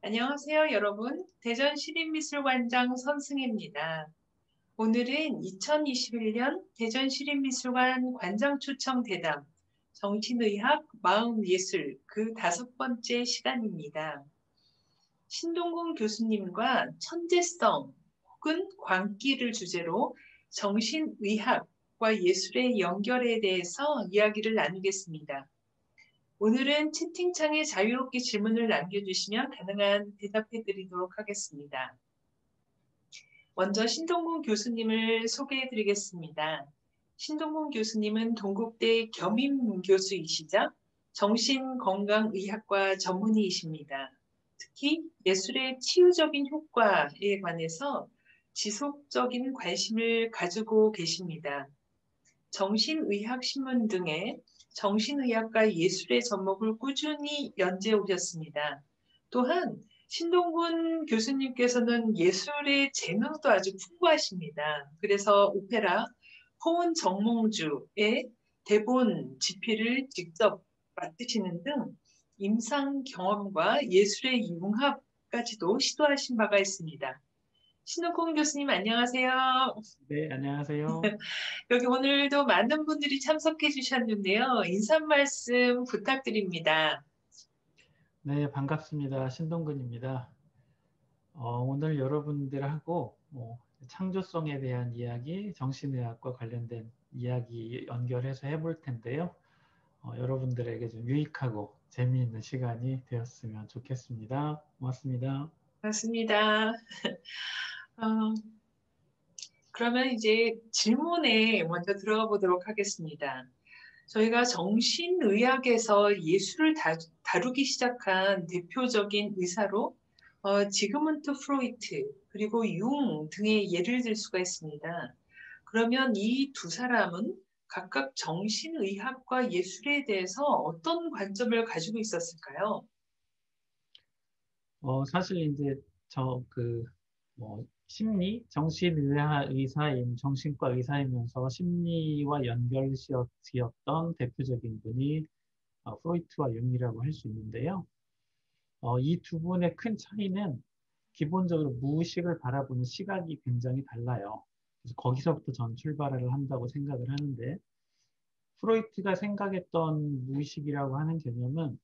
안녕하세요, 여러분. 대전시립미술관장 선승혜입니다. 오늘은 2021년 대전시립미술관 관장 초청 대담, 정신의학, 마음예술 그 5번째 시간입니다. 신동근 교수님과 천재성 혹은 광기를 주제로 정신의학과 예술의 연결에 대해서 이야기를 나누겠습니다. 오늘은 채팅창에 자유롭게 질문을 남겨주시면 가능한 대답해 드리도록 하겠습니다. 먼저 신동근 교수님을 소개해 드리겠습니다. 신동근 교수님은 동국대 겸임 교수이시자 정신건강의학과 전문의이십니다. 특히 예술의 치유적인 효과에 관해서 지속적인 관심을 가지고 계십니다. 정신의학신문 등의 정신의학과 예술의 접목을 꾸준히 연재해 오셨습니다. 또한 신동근 교수님께서는 예술의 재능도 아주 풍부하십니다. 그래서 오페라 호은 정몽주의 대본 집필을 직접 맡으시는 등 임상 경험과 예술의 융합까지도 시도하신 바가 있습니다. 신동근 교수님 안녕하세요. 네, 안녕하세요. 여기 오늘도 많은 분들이 참석해 주셨는데요. 인사 말씀 부탁드립니다. 네, 반갑습니다. 신동근입니다. 오늘 여러분들하고 창조성에 대한 이야기, 정신의학과 관련된 이야기 연결해서 해볼 텐데요. 여러분들에게 좀 유익하고 재미있는 시간이 되었으면 좋겠습니다. 고맙습니다. 반갑습니다. 어, 그러면 이제 질문에 먼저 들어가 보도록 하겠습니다. 저희가 정신의학에서 예술을 다루기 시작한 대표적인 의사로 지그문트 프로이트 그리고 융 등의 예를 들 수가 있습니다. 그러면 이 두 사람은 각각 정신의학과 예술에 대해서 어떤 관점을 가지고 있었을까요? 사실 이제 심리, 정신의사인, 정신과 의사이면서 심리와 연결 지었던 대표적인 분이 프로이트와 융이라고 할 수 있는데요. 이 두 분의 큰 차이는 기본적으로 무의식을 바라보는 시각이 굉장히 달라요. 그래서 거기서부터 전 출발을 한다고 생각을 하는데, 프로이트가 생각했던 무의식이라고 하는 개념은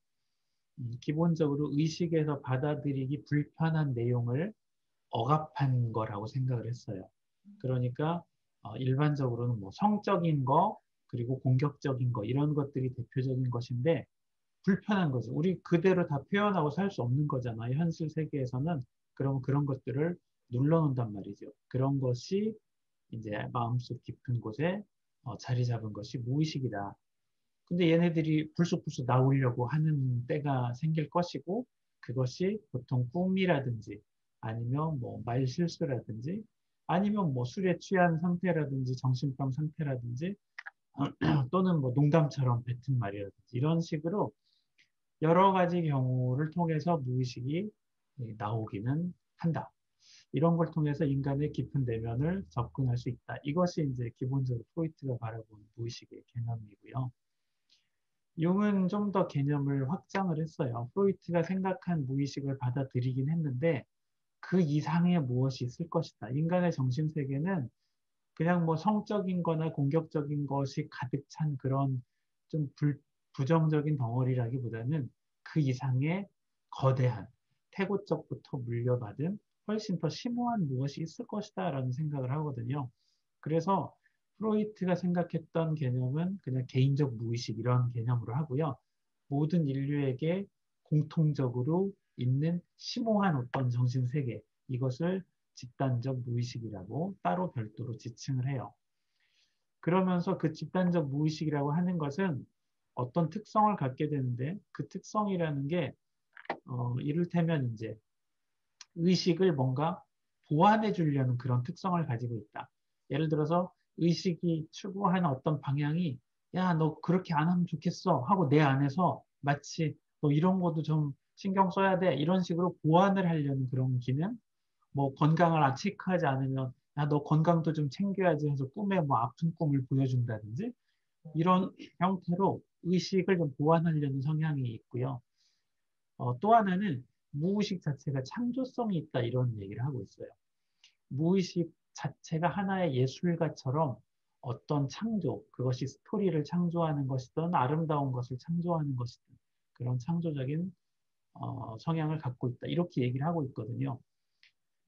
기본적으로 의식에서 받아들이기 불편한 내용을 억압한 거라고 생각을 했어요. 그러니까 일반적으로는 뭐 성적인 거, 그리고 공격적인 거, 이런 것들이 대표적인 것인데, 불편한 거죠. 우리 그대로 다 표현하고 살 수 없는 거잖아요. 현실 세계에서는. 그러면 그런 것들을 눌러놓는단 말이죠. 그런 것이 이제 마음속 깊은 곳에 자리 잡은 것이 무의식이다. 근데 얘네들이 불쑥불쑥 나오려고 하는 때가 생길 것이고, 그것이 보통 꿈이라든지, 아니면 뭐 말실수라든지, 아니면 뭐 술에 취한 상태라든지, 정신병 상태라든지, 또는 뭐 농담처럼 뱉은 말이라든지, 이런 식으로 여러 가지 경우를 통해서 무의식이 나오기는 한다. 이런 걸 통해서 인간의 깊은 내면을 접근할 수 있다. 이것이 이제 기본적으로 프로이트가 바라보는 무의식의 개념이고요. 융은 좀 더 개념을 확장을 했어요. 프로이트가 생각한 무의식을 받아들이긴 했는데 그 이상의 무엇이 있을 것이다. 인간의 정신세계는 그냥 뭐 성적인 거나 공격적인 것이 가득 찬 그런 좀 부정적인 덩어리라기보다는 그 이상의 거대한 태고 쪽부터 물려받은 훨씬 더 심오한 무엇이 있을 것이다 라는 생각을 하거든요. 그래서 프로이트가 생각했던 개념은 그냥 개인적 무의식 이런 개념으로 하고요. 모든 인류에게 공통적으로 있는 심오한 어떤 정신세계, 이것을 집단적 무의식이라고 따로 별도로 지칭을 해요. 그러면서 그 집단적 무의식이라고 하는 것은 어떤 특성을 갖게 되는데 그 특성이라는 게 이를테면 이제 의식을 뭔가 보완해 주려는 그런 특성을 가지고 있다. 예를 들어서 의식이 추구하는 어떤 방향이 야, 너 그렇게 안 하면 좋겠어 하고 내 안에서 마치 너 이런 것도 좀 신경 써야 돼 이런 식으로 보완을 하려는 그런 기능, 뭐 건강을 체크하지 않으면 야, 너 건강도 좀 챙겨야지 해서 꿈에 뭐 아픈 꿈을 보여준다든지 이런 형태로 의식을 좀 보완하려는 성향이 있고요. 또 하나는 무의식 자체가 창조성이 있다 이런 얘기를 하고 있어요. 무의식 자체가 하나의 예술가처럼 어떤 창조, 그것이 스토리를 창조하는 것이든 아름다운 것을 창조하는 것이든 그런 창조적인 성향을 갖고 있다. 이렇게 얘기를 하고 있거든요.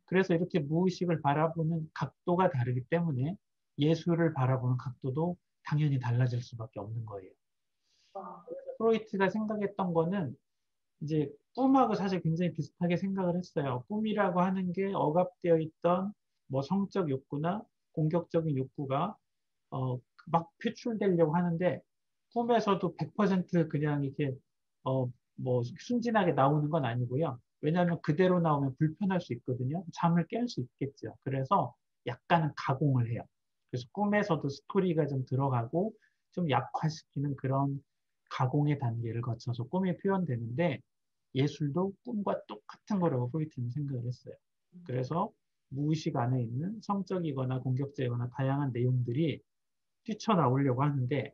그래서 이렇게 무의식을 바라보는 각도가 다르기 때문에 예술을 바라보는 각도도 당연히 달라질 수밖에 없는 거예요. 아, 프로이트가 생각했던 거는 이제 꿈하고 사실 굉장히 비슷하게 생각을 했어요. 꿈이라고 하는 게 억압되어 있던 뭐 성적 욕구나 공격적인 욕구가 막 표출되려고 하는데 꿈에서도 100% 그냥 이렇게 뭐 순진하게 나오는 건 아니고요. 왜냐하면 그대로 나오면 불편할 수 있거든요. 잠을 깰 수 있겠죠. 그래서 약간은 가공을 해요. 그래서 꿈에서도 스토리가 좀 들어가고 좀 약화시키는 그런 가공의 단계를 거쳐서 꿈이 표현되는데 예술도 꿈과 똑같은 거라고 프로이트는 생각을 했어요. 그래서 무의식 안에 있는 성적이거나 공격적이거나 다양한 내용들이 뛰쳐나오려고 하는데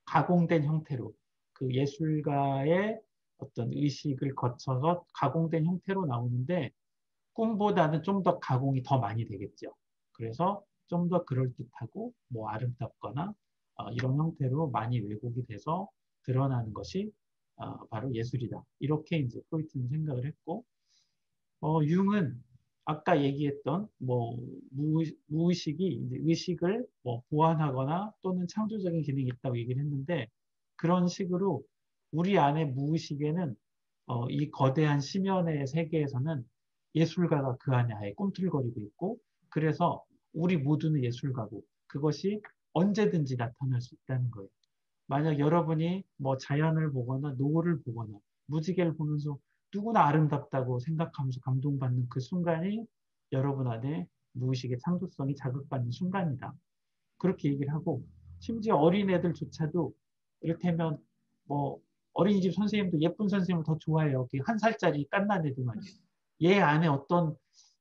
가공된 형태로 그 예술가의 어떤 의식을 거쳐서 가공된 형태로 나오는데 꿈보다는 좀 더 가공이 더 많이 되겠죠. 그래서 좀 더 그럴듯하고 뭐 아름답거나 이런 형태로 많이 왜곡이 돼서 드러나는 것이 바로 예술이다. 이렇게 이제 프로이트는 생각을 했고 융은 아까 얘기했던 뭐 무의식이 이제 의식을 뭐 보완하거나 또는 창조적인 기능이 있다고 얘기를 했는데 그런 식으로 우리 안에 무의식에는 이 거대한 심연의 세계에서는 예술가가 그 안에 아예 꿈틀거리고 있고 그래서 우리 모두는 예술가고 그것이 언제든지 나타날 수 있다는 거예요. 만약 여러분이 뭐 자연을 보거나 노을을 보거나 무지개를 보면서 누구나 아름답다고 생각하면서 감동받는 그 순간이 여러분 안에 무의식의 창조성이 자극받는 순간이다. 그렇게 얘기를 하고 심지어 어린애들조차도 이를테면 뭐 어린이집 선생님도 예쁜 선생님을 더 좋아해요. 한 살짜리 갓난 애도 말이에요. 얘 안에 어떤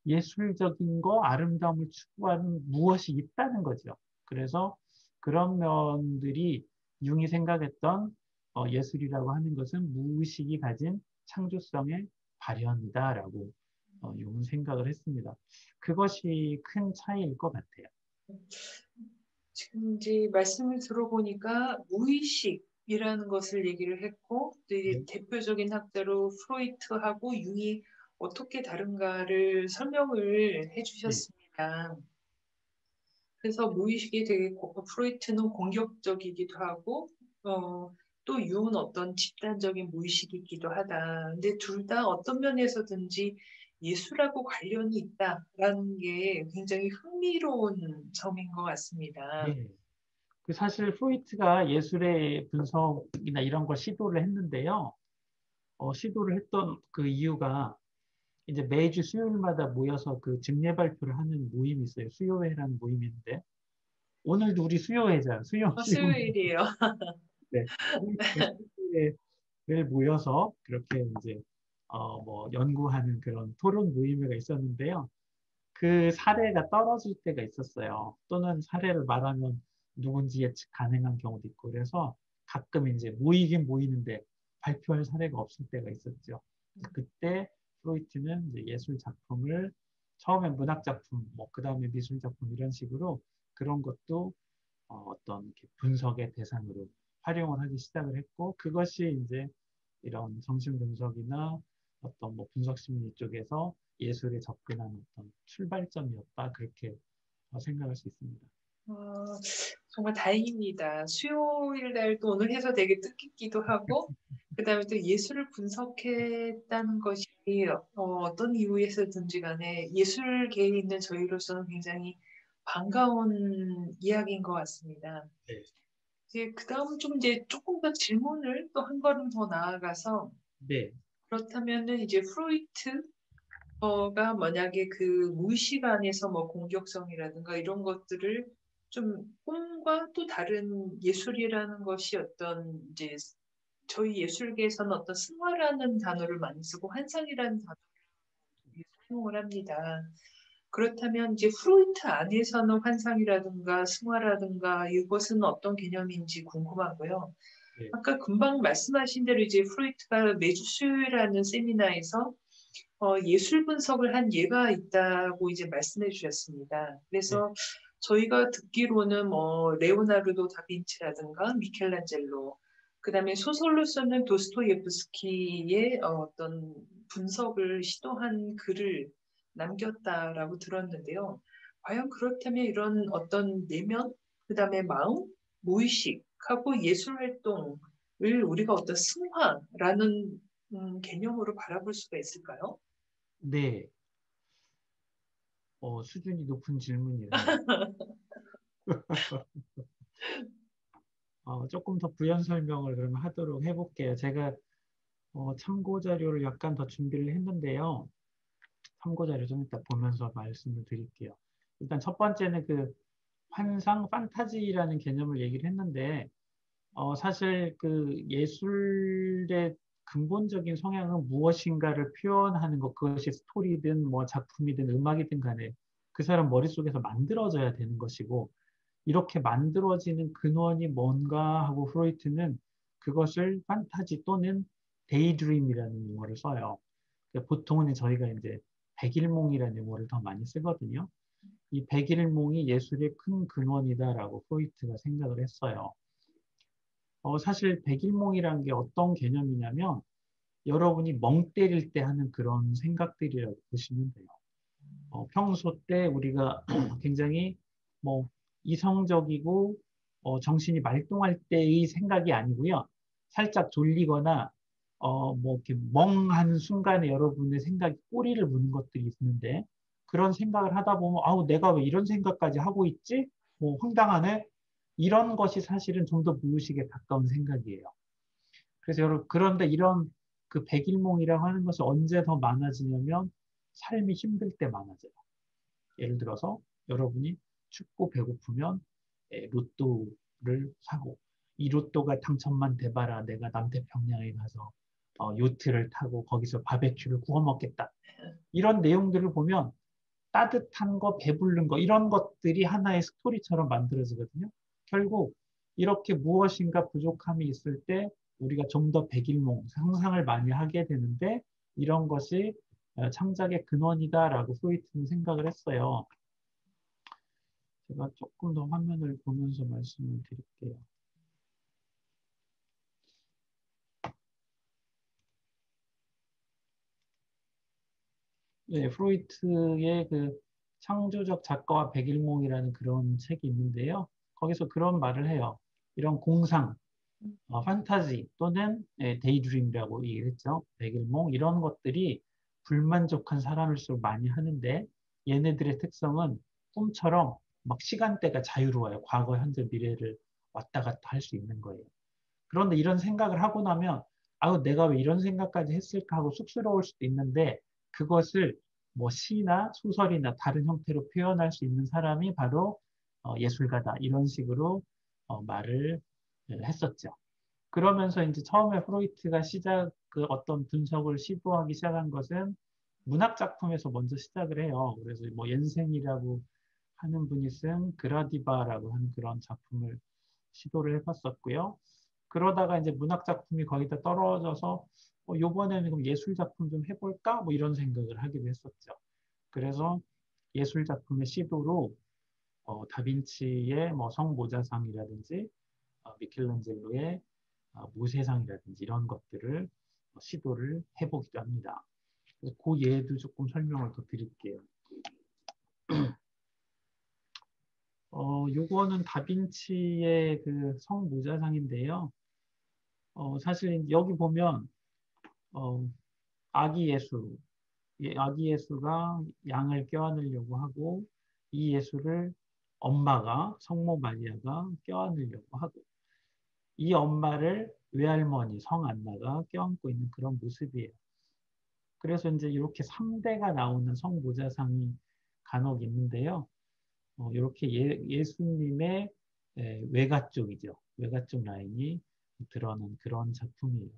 예술적인 거, 아름다움을 추구하는 무엇이 있다는 거죠. 그래서 그런 면들이 융이 생각했던 예술이라고 하는 것은 무의식이 가진 창조성의 발현이다라고 융은 생각을 했습니다. 그것이 큰 차이일 것 같아요. 지금 이제 말씀을 들어보니까 무의식이라는 것을 얘기를 했고, 또 이제 네, 대표적인 학자로 프로이트하고 융이 어떻게 다른가를 설명을 네, 해주셨습니다. 그래서 무의식이 되게 프로이트는 공격적이기도 하고, 어, 또 융은 어떤 집단적인 무의식이기도 하다. 근데 둘 다 어떤 면에서든지 예술하고 관련이 있다라는 게 굉장히 흥미로운 점인 것 같습니다. 네. 그 사실 프로이트가 예술의 분석이나 이런 걸 시도를 했는데요. 시도를 했던 그 이유가 이제 매주 수요일마다 모여서 그 직례 발표를 하는 모임이 있어요. 수요회라는 모임이 있는데 오늘도 우리 수요회잖아요. 수요. 수요일이에요. 네. 수요회를 모여서 그렇게 이제 뭐 연구하는 그런 토론 모임회가 있었는데요. 그 사례가 떨어질 때가 있었어요. 또는 사례를 말하면 누군지 예측 가능한 경우도 있고 그래서 가끔 이제 모이긴 모이는데 발표할 사례가 없을 때가 있었죠. 그때 프로이트는 이제 예술 작품을 처음엔 문학 작품, 뭐 그다음에 미술 작품 이런 식으로 그런 것도 어떤 이렇게 분석의 대상으로 활용을 하기 시작을 했고 그것이 이제 이런 정신 분석이나 어떤 뭐 분석 심리 쪽에서 예술에 접근하는 어떤 출발점이었다 그렇게 생각할 수 있습니다. 어, 정말 다행입니다. 수요일 날도 오늘 해서 되게 뜻깊기도 하고, 그다음에 또 예술을 분석했다는 것이 어떤 이유에서든지 간에 예술계에 있는 저희로서는 굉장히 반가운 이야기인 것 같습니다. 네, 이제 그다음 좀 이제 조금 더 질문을 또 한 걸음 더 나아가서 네, 그렇다면은 이제 프로이트가 만약에 그 무의식 안에서 뭐 공격성이라든가 이런 것들을 좀 꿈과 또 다른 예술이라는 것이 어떤 이제 저희 예술계에서는 어떤 승화라는 단어를 많이 쓰고 환상이라는 단어를 사용을 합니다. 그렇다면 이제 프로이트 안에서는 환상이라든가 승화라든가 이것은 어떤 개념인지 궁금하고요. 네, 아까 금방 말씀하신 대로 이제 프로이트가 매주 수요일하는 세미나에서 예술 분석을 한 예가 있다고 이제 말씀해 주셨습니다. 네, 그래서 저희가 듣기로는 뭐 레오나르도 다빈치라든가 미켈란젤로, 그다음에 소설로서는 도스토예프스키의 어떤 분석을 시도한 글을 남겼다라고 들었는데요. 과연 그렇다면 이런 어떤 내면, 그다음에 마음, 무의식하고 예술 활동을 우리가 어떤 승화라는 개념으로 바라볼 수가 있을까요? 네, 수준이 높은 질문이네요. 조금 더 부연 설명을 그럼 하도록 해볼게요. 제가 참고 자료를 약간 더 준비를 했는데요. 참고 자료 좀 이따 보면서 말씀을 드릴게요. 일단 첫 번째는 그 환상, 판타지라는 개념을 얘기를 했는데, 사실 그 예술의 근본적인 성향은 무엇인가를 표현하는 것, 그것이 스토리든 뭐 작품이든 음악이든 간에 그 사람 머릿속에서 만들어져야 되는 것이고, 이렇게 만들어지는 근원이 뭔가 하고 프로이트는 그것을 판타지 또는 데이드림이라는 용어를 써요. 보통은 저희가 이제 백일몽이라는 용어를 더 많이 쓰거든요. 이 백일몽이 예술의 큰 근원이다라고 프로이트가 생각을 했어요. 사실 백일몽이라는 게 어떤 개념이냐면 여러분이 멍 때릴 때 하는 그런 생각들이라고 보시면 돼요. 평소 때 우리가 굉장히 뭐 이성적이고 정신이 말똥할 때의 생각이 아니고요. 살짝 졸리거나 뭐 이렇게 멍한 순간에 여러분의 생각이 꼬리를 무는 것들이 있는데 그런 생각을 하다 보면 아우 내가 왜 이런 생각까지 하고 있지? 뭐 황당하네. 이런 것이 사실은 좀 더 무의식에 가까운 생각이에요. 그래서 여러분 그런데 이런 그 백일몽이라고 하는 것이 언제 더 많아지냐면 삶이 힘들 때 많아져요. 예를 들어서 여러분이 춥고 배고프면 로또를 사고 이 로또가 당첨만 돼봐라 내가 남태평양에 가서 요트를 타고 거기서 바베큐를 구워 먹겠다. 이런 내용들을 보면 따뜻한 거, 배부른 거 이런 것들이 하나의 스토리처럼 만들어지거든요. 결국 이렇게 무엇인가 부족함이 있을 때 우리가 좀 더 백일몽, 상상을 많이 하게 되는데 이런 것이 창작의 근원이다라고 프로이트는 생각을 했어요. 제가 조금 더 화면을 보면서 말씀을 드릴게요. 네, 프로이트의 그 창조적 작가와 백일몽이라는 그런 책이 있는데요. 거기서 그런 말을 해요. 이런 공상, 판타지 또는 데이드림이라고 얘기했죠. 백일몽 이런 것들이 불만족한 사람일수록 많이 하는데 얘네들의 특성은 꿈처럼 막 시간대가 자유로워요. 과거, 현재, 미래를 왔다 갔다 할 수 있는 거예요. 그런데 이런 생각을 하고 나면 아우 내가 왜 이런 생각까지 했을까 하고 쑥스러울 수도 있는데 그것을 뭐 시나 소설이나 다른 형태로 표현할 수 있는 사람이 바로 예술가다 이런 식으로 말을 했었죠. 그러면서 이제 처음에 프로이트가 그 어떤 분석을 시도하기 시작한 것은 문학 작품에서 먼저 시작을 해요. 그래서 뭐 옌센이라고 하는 분이 쓴 그라디바라고 하는 그런 작품을 시도를 해봤었고요. 그러다가 이제 문학 작품이 거의 다 떨어져서 요번에는 그럼 예술 작품 좀 해볼까? 뭐 이런 생각을 하기도 했었죠. 그래서 예술 작품의 시도로 다빈치의 뭐 성모자상이라든지 미켈란젤로의 모세상이라든지 이런 것들을 시도를 해보기도 합니다. 그래서 그 예도 조금 설명을 더 드릴게요. 요거는 다빈치의 그 성모자상인데요. 사실 여기 보면 어, 아기 예수, 아기 예수가 양을 껴안으려고 하고 이 예수를 엄마가 성모 마리아가 껴안으려고 하고 이 엄마를 외할머니 성안나가 껴안고 있는 그런 모습이에요. 그래서 이제 이렇게 3대가 나오는 성모자상이 간혹 있는데요. 이렇게 예수님의 외가 쪽이죠. 외가 쪽 라인이 드러나는 그런 작품이에요.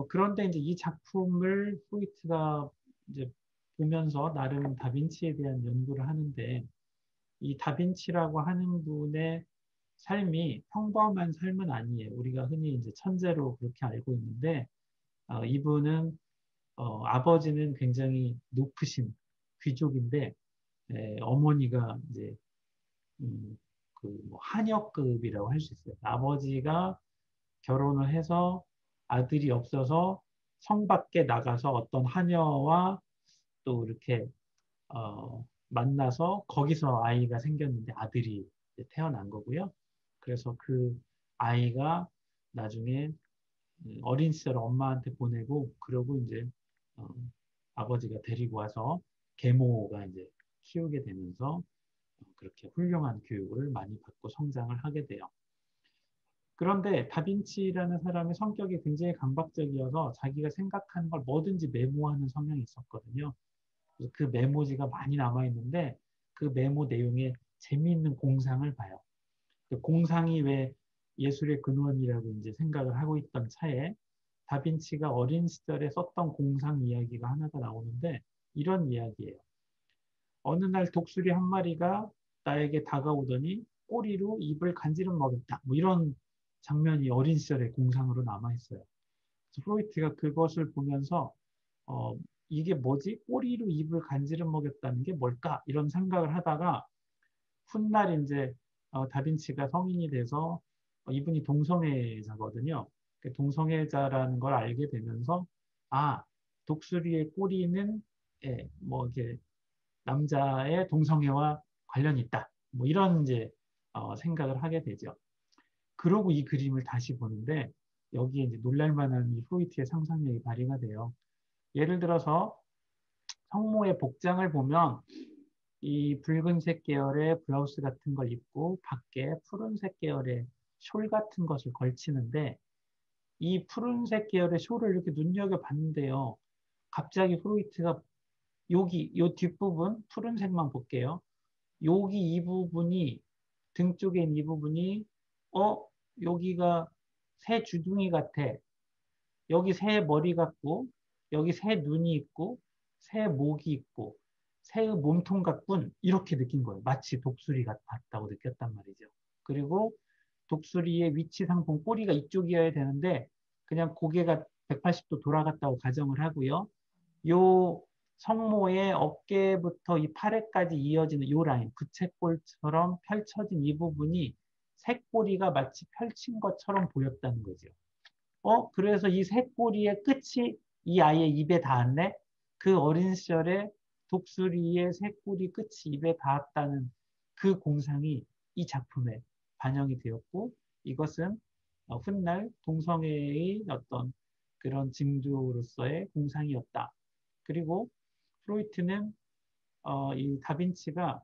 그런데 이제 이 작품을 프로이트가 이제 보면서 나름 다빈치에 대한 연구를 하는데 이 다빈치라고 하는 분의 삶이 평범한 삶은 아니에요. 우리가 흔히 이제 천재로 그렇게 알고 있는데 이분은 아버지는 굉장히 높으신 귀족인데 어머니가 이제 그뭐 하녀급이라고 할 수 있어요. 아버지가 결혼을 해서 아들이 없어서 성 밖에 나가서 어떤 하녀와 또 이렇게 만나서 거기서 아이가 생겼는데 아들이 태어난 거고요. 그래서 그 아이가 나중에 어린 시절 엄마한테 보내고 그러고 이제 어, 아버지가 데리고 와서 계모가 이제 키우게 되면서 그렇게 훌륭한 교육을 많이 받고 성장을 하게 돼요. 그런데 다빈치라는 사람의 성격이 굉장히 강박적이어서 자기가 생각하는 걸 뭐든지 메모하는 성향이 있었거든요. 그래서 그 메모지가 많이 남아있는데 그 메모 내용에 재미있는 공상을 봐요. 그 공상이 왜 예술의 근원이라고 이제 생각을 하고 있던 차에 다빈치가 어린 시절에 썼던 공상 이야기가 하나가 나오는데 이런 이야기예요. 어느 날 독수리 한 마리가 나에게 다가오더니 꼬리로 입을 간지럼 먹였다. 뭐 이런 장면이 어린 시절의 공상으로 남아있어요. 프로이트가 그것을 보면서 어, 이게 뭐지? 꼬리로 입을 간지럼 먹였다는 게 뭘까? 이런 생각을 하다가 훗날 이제 다빈치가 성인이 돼서 이분이 동성애자거든요. 그 동성애자라는 걸 알게 되면서 아, 독수리의 꼬리는 뭐 이게 남자의 동성애와 관련이 있다. 뭐 이런 이제 생각을 하게 되죠. 그러고 이 그림을 다시 보는데 여기에 이제 놀랄만한 이 프로이트의 상상력이 발휘가 돼요. 예를 들어서 성모의 복장을 보면 이 붉은색 계열의 브라우스 같은 걸 입고 밖에 푸른색 계열의 숄 같은 것을 걸치는데 이 푸른색 계열의 숄을 이렇게 눈여겨봤는데요. 갑자기 프로이트가 여기 요 뒷부분 푸른색만 볼게요. 여기 이 부분이 등 쪽에 있는 이 부분이 여기가 새 주둥이 같아. 여기 새 머리 같고 여기 새 눈이 있고 새 목이 있고 새의 몸통 같군 이렇게 느낀 거예요. 마치 독수리 같다고 느꼈단 말이죠. 그리고 독수리의 위치 상품 꼬리가 이쪽이어야 되는데 그냥 고개가 180도 돌아갔다고 가정을 하고요. 요 성모의 어깨부터 이 팔에까지 이어지는 요 라인, 부채꼴처럼 펼쳐진 이 부분이 새꼬리가 마치 펼친 것처럼 보였다는 거죠. 그래서 이 새꼬리의 끝이 이 아이의 입에 닿았네? 그 어린 시절에 독수리의 새꼬리 끝이 입에 닿았다는 그 공상이 이 작품에 반영이 되었고, 이것은 훗날 동성애의 어떤 그런 징조로서의 공상이었다. 그리고 프로이트는 이 다빈치가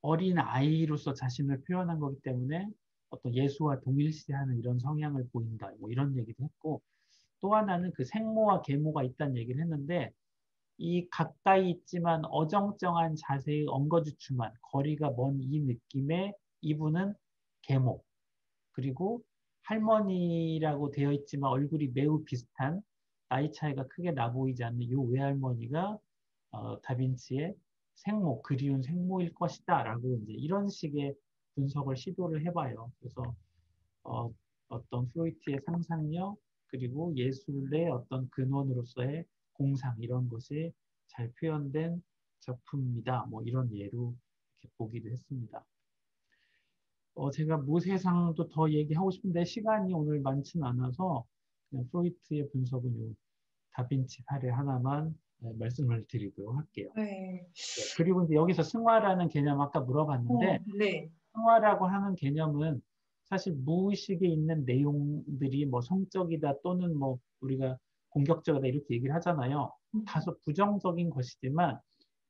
어린 아이로서 자신을 표현한 거기 때문에 어떤 예수와 동일시하는 이런 성향을 보인다. 뭐 이런 얘기도 했고 또 하나는 그 생모와 계모가 있다는 얘기를 했는데 이 가까이 있지만 어정쩡한 자세의 엉거주춤한 거리가 먼 이 느낌의 이분은 계모 그리고 할머니라고 되어 있지만 얼굴이 매우 비슷한 나이 차이가 크게 나 보이지 않는 이 외할머니가 다빈치의 생모, 그리운 생모일 것이다 라고 이제 이런 식의 분석을 시도를 해봐요. 그래서 어떤 프로이트의 상상력 그리고 예술의 어떤 근원으로서의 공상 이런 것이 잘 표현된 작품입니다. 뭐 이런 예로 이렇게 보기도 했습니다. 제가 모세상도 더 얘기하고 싶은데 시간이 오늘 많지는 않아서 그냥 프로이트의 분석은 요 다빈치 사례 하나만 말씀을 드리도록 할게요. 네. 네, 그리고 이제 여기서 승화라는 개념 아까 물어봤는데 네. 승화라고 하는 개념은 사실 무의식에 있는 내용들이 뭐 성적이다 또는 뭐 우리가 공격적이다 이렇게 얘기를 하잖아요. 다소 부정적인 것이지만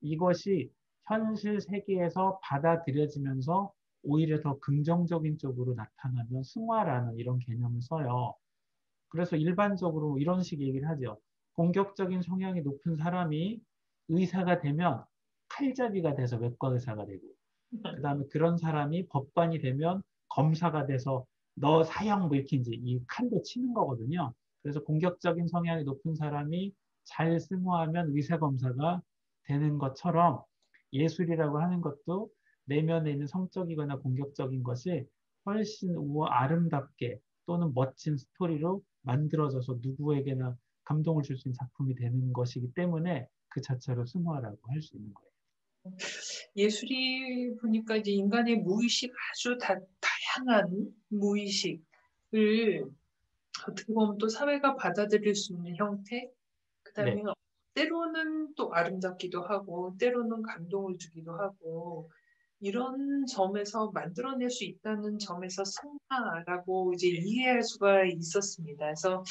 이것이 현실 세계에서 받아들여지면서 오히려 더 긍정적인 쪽으로 나타나면 승화라는 이런 개념을 써요. 그래서 일반적으로 이런 식 얘기를 하죠. 공격적인 성향이 높은 사람이 의사가 되면 칼잡이가 돼서 외과 의사가 되고 그 다음에 그런 사람이 법관이 되면 검사가 돼서 너 사형 뭐 이렇게 이제 이 칼로 치는 거거든요. 그래서 공격적인 성향이 높은 사람이 잘 승화하면 의사검사가 되는 것처럼 예술이라고 하는 것도 내면에 있는 성적이거나 공격적인 것이 훨씬 아름답게 또는 멋진 스토리로 만들어져서 누구에게나 감동을 줄 수 있는 작품이 되는 것이기 때문에 그 자체로 승화라고 할 수 있는 거예요. 예술이 보니까 이제 인간의 무의식 아주 다양한 무의식을 어떻게 보면 또 사회가 받아들일 수 있는 형태, 네, 그다음에 때로는 또 아름답기도 하고, 때로는 감동을 주기도 하고, 이런 점에서 만들어낼 수 있다는 점에서 승화라고 이제 이해할 수가 있었습니다. 그래서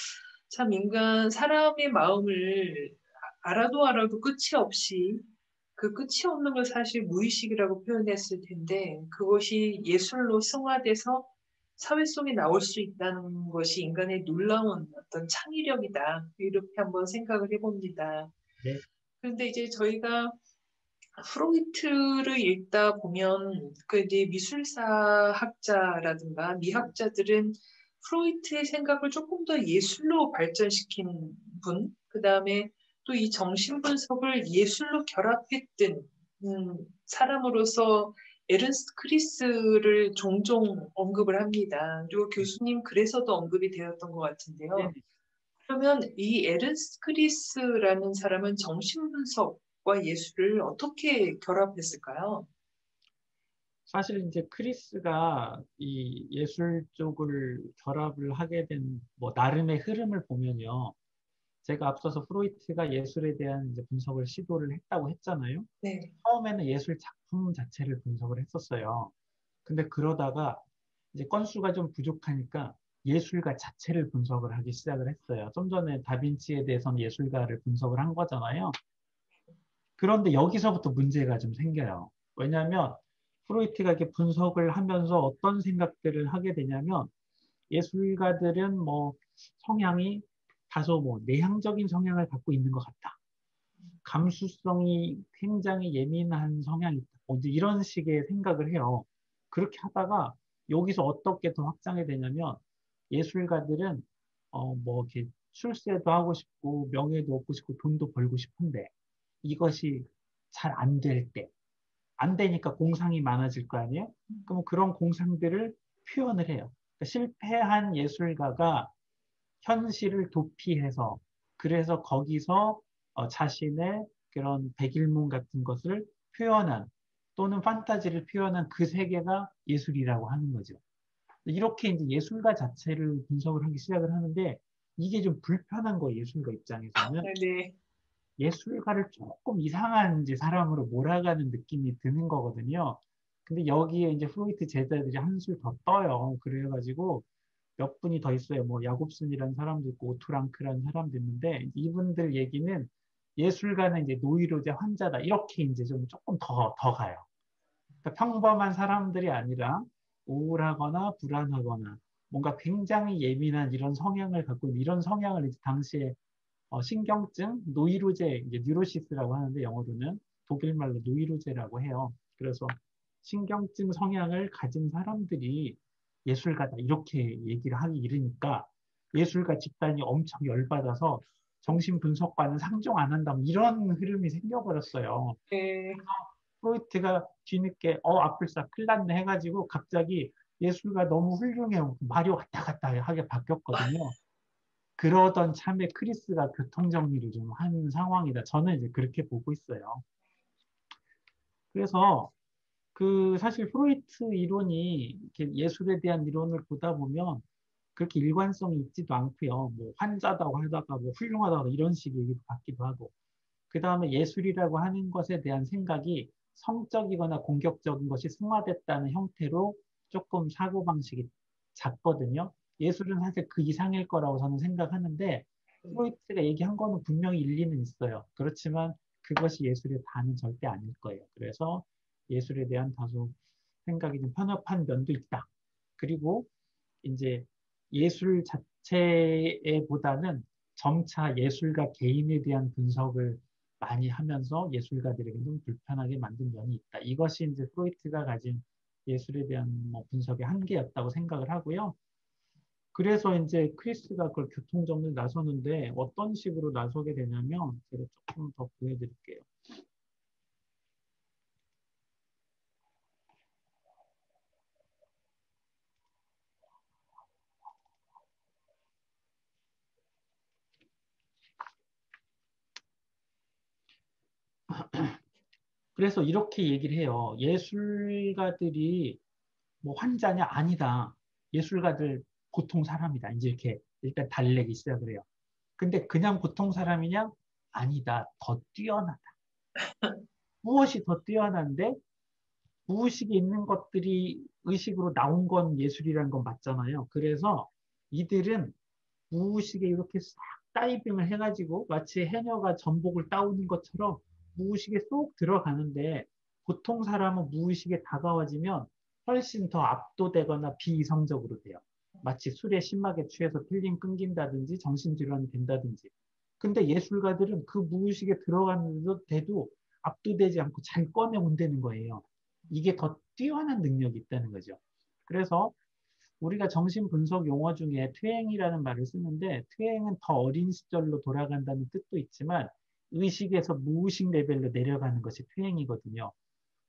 참 인간 사람의 마음을 알아도 끝이 없이 그 끝이 없는 걸 사실 무의식이라고 표현했을 텐데 그것이 예술로 승화돼서 사회 속에 나올 수 있다는 것이 인간의 놀라운 어떤 창의력이다. 이렇게 한번 생각을 해봅니다. 네, 그런데 이제 저희가 프로이트를 읽다 보면 그 이제 미술사 학자라든가 미학자들은 프로이트의 생각을 조금 더 예술로 발전시킨 분, 그 다음에 또 이 정신 분석을 예술로 결합했던 사람으로서 에른스트 크리스를 종종 언급을 합니다. 그리고 교수님 글에서도 언급이 되었던 것 네. 같은데요. 그러면 이 에른스트 크리스라는 사람은 정신 분석과 예술을 어떻게 결합했을까요? 사실 이제 크리스가 이 예술 쪽을 결합을 하게 된 뭐 나름의 흐름을 보면요. 제가 앞서서 프로이트가 예술에 대한 이제 분석을 시도를 했다고 했잖아요. 네. 처음에는 예술 작품 자체를 분석을 했었어요. 근데 그러다가 이제 건수가 좀 부족하니까 예술가 자체를 분석을 하기 시작을 했어요. 좀 전에 다빈치에 대해서는 예술가를 분석을 한 거잖아요. 그런데 여기서부터 문제가 좀 생겨요. 왜냐하면 프로이트가 이렇게 분석을 하면서 어떤 생각들을 하게 되냐면 예술가들은 뭐 성향이 다소 뭐 내향적인 성향을 갖고 있는 것 같다. 감수성이 굉장히 예민한 성향이 있다. 이제 이런 식의 생각을 해요. 그렇게 하다가 여기서 어떻게 더 확장이 되냐면 예술가들은 뭐 이렇게 출세도 하고 싶고 명예도 얻고 싶고 돈도 벌고 싶은데 이것이 잘 안 될 때, 안 되니까 공상이 많아질 거 아니에요? 그럼 그런 공상들을 표현을 해요. 그러니까 실패한 예술가가 현실을 도피해서 그래서 거기서 자신의 그런 백일몽 같은 것을 표현한 또는 판타지를 표현한 그 세계가 예술이라고 하는 거죠. 이렇게 이제 예술가 자체를 분석을 하기 시작을 하는데 이게 좀 불편한 거예요. 예술가 입장에서는. 네. 예술가를 조금 이상한 이제 사람으로 몰아가는 느낌이 드는 거거든요. 근데 여기에 이제 프로이트 제자들이 한술 더 떠요. 그래가지고 몇 분이 더 있어요. 뭐 야곱슨이라는 사람도 있고 오투랑크라는 사람도 있는데 이분들 얘기는 예술가는 이제 노이로제 환자다. 이렇게 이제 좀 조금 더 가요. 그러니까 평범한 사람들이 아니라 우울하거나 불안하거나 뭔가 굉장히 예민한 이런 성향을 갖고 있는 이런 성향을 이제 당시에 신경증, 노이로제, 이제 뉴로시스라고 하는데 영어로는 독일말로 노이로제라고 해요. 그래서 신경증 성향을 가진 사람들이 예술가다 이렇게 얘기를 하기 이르니까 예술가 집단이 엄청 열받아서 정신분석과는 상종 안 한다 뭐 이런 흐름이 생겨버렸어요. 네. 프로이트가 뒤늦게 아플싸 큰일 났네 해가지고 갑자기 예술가 너무 훌륭해요. 말이 왔다 갔다 하게 바뀌었거든요. 그러던 참에 크리스가 교통정리를 좀 한 상황이다. 저는 이제 그렇게 보고 있어요. 그래서 그 사실 프로이트 이론이 이렇게 예술에 대한 이론을 보다 보면 그렇게 일관성이 있지도 않고요. 뭐 환자다고 하다가 뭐 훌륭하다고 이런 식의 얘기도 같기도 하고. 그 다음에 예술이라고 하는 것에 대한 생각이 성적이거나 공격적인 것이 승화됐다는 형태로 조금 사고방식이 작거든요. 예술은 사실 그 이상일 거라고 저는 생각하는데 프로이트가 얘기한 거는 분명히 일리는 있어요. 그렇지만 그것이 예술의 다는 절대 아닐 거예요. 그래서 예술에 대한 다소 생각이 좀 편협한 면도 있다. 그리고 이제 예술 자체에 보다는 점차 예술가 개인에 대한 분석을 많이 하면서 예술가들에게 좀 불편하게 만든 면이 있다. 이것이 이제 프로이트가 가진 예술에 대한 뭐 분석의 한계였다고 생각을 하고요. 그래서 이제 크리스가 그걸 교통정리를 나서는데 어떤 식으로 나서게 되냐면 제가 조금 더 보여드릴게요. 그래서 이렇게 얘기를 해요. 예술가들이 뭐 환자냐? 아니다. 예술가들 보통 사람이다. 이제 이렇게 일단 달래기 시작을 해요. 근데 그냥 보통 사람이냐? 아니다. 더 뛰어나다. 무엇이 더 뛰어난데 무의식에 있는 것들이 의식으로 나온 건 예술이라는 건 맞잖아요. 그래서 이들은 무의식에 이렇게 싹 다이빙을 해가지고 마치 해녀가 전복을 따오는 것처럼 무의식에 쏙 들어가는데 보통 사람은 무의식에 다가와지면 훨씬 더 압도되거나 비이성적으로 돼요. 마치 술에 심하게 취해서 필링 끊긴다든지 정신질환이 된다든지. 근데 예술가들은 그 무의식에 들어갔는데도 압도되지 않고 잘 꺼내온다는 거예요. 이게 더 뛰어난 능력이 있다는 거죠. 그래서 우리가 정신분석 용어 중에 퇴행이라는 말을 쓰는데 퇴행은 더 어린 시절로 돌아간다는 뜻도 있지만 의식에서 무의식 레벨로 내려가는 것이 퇴행이거든요.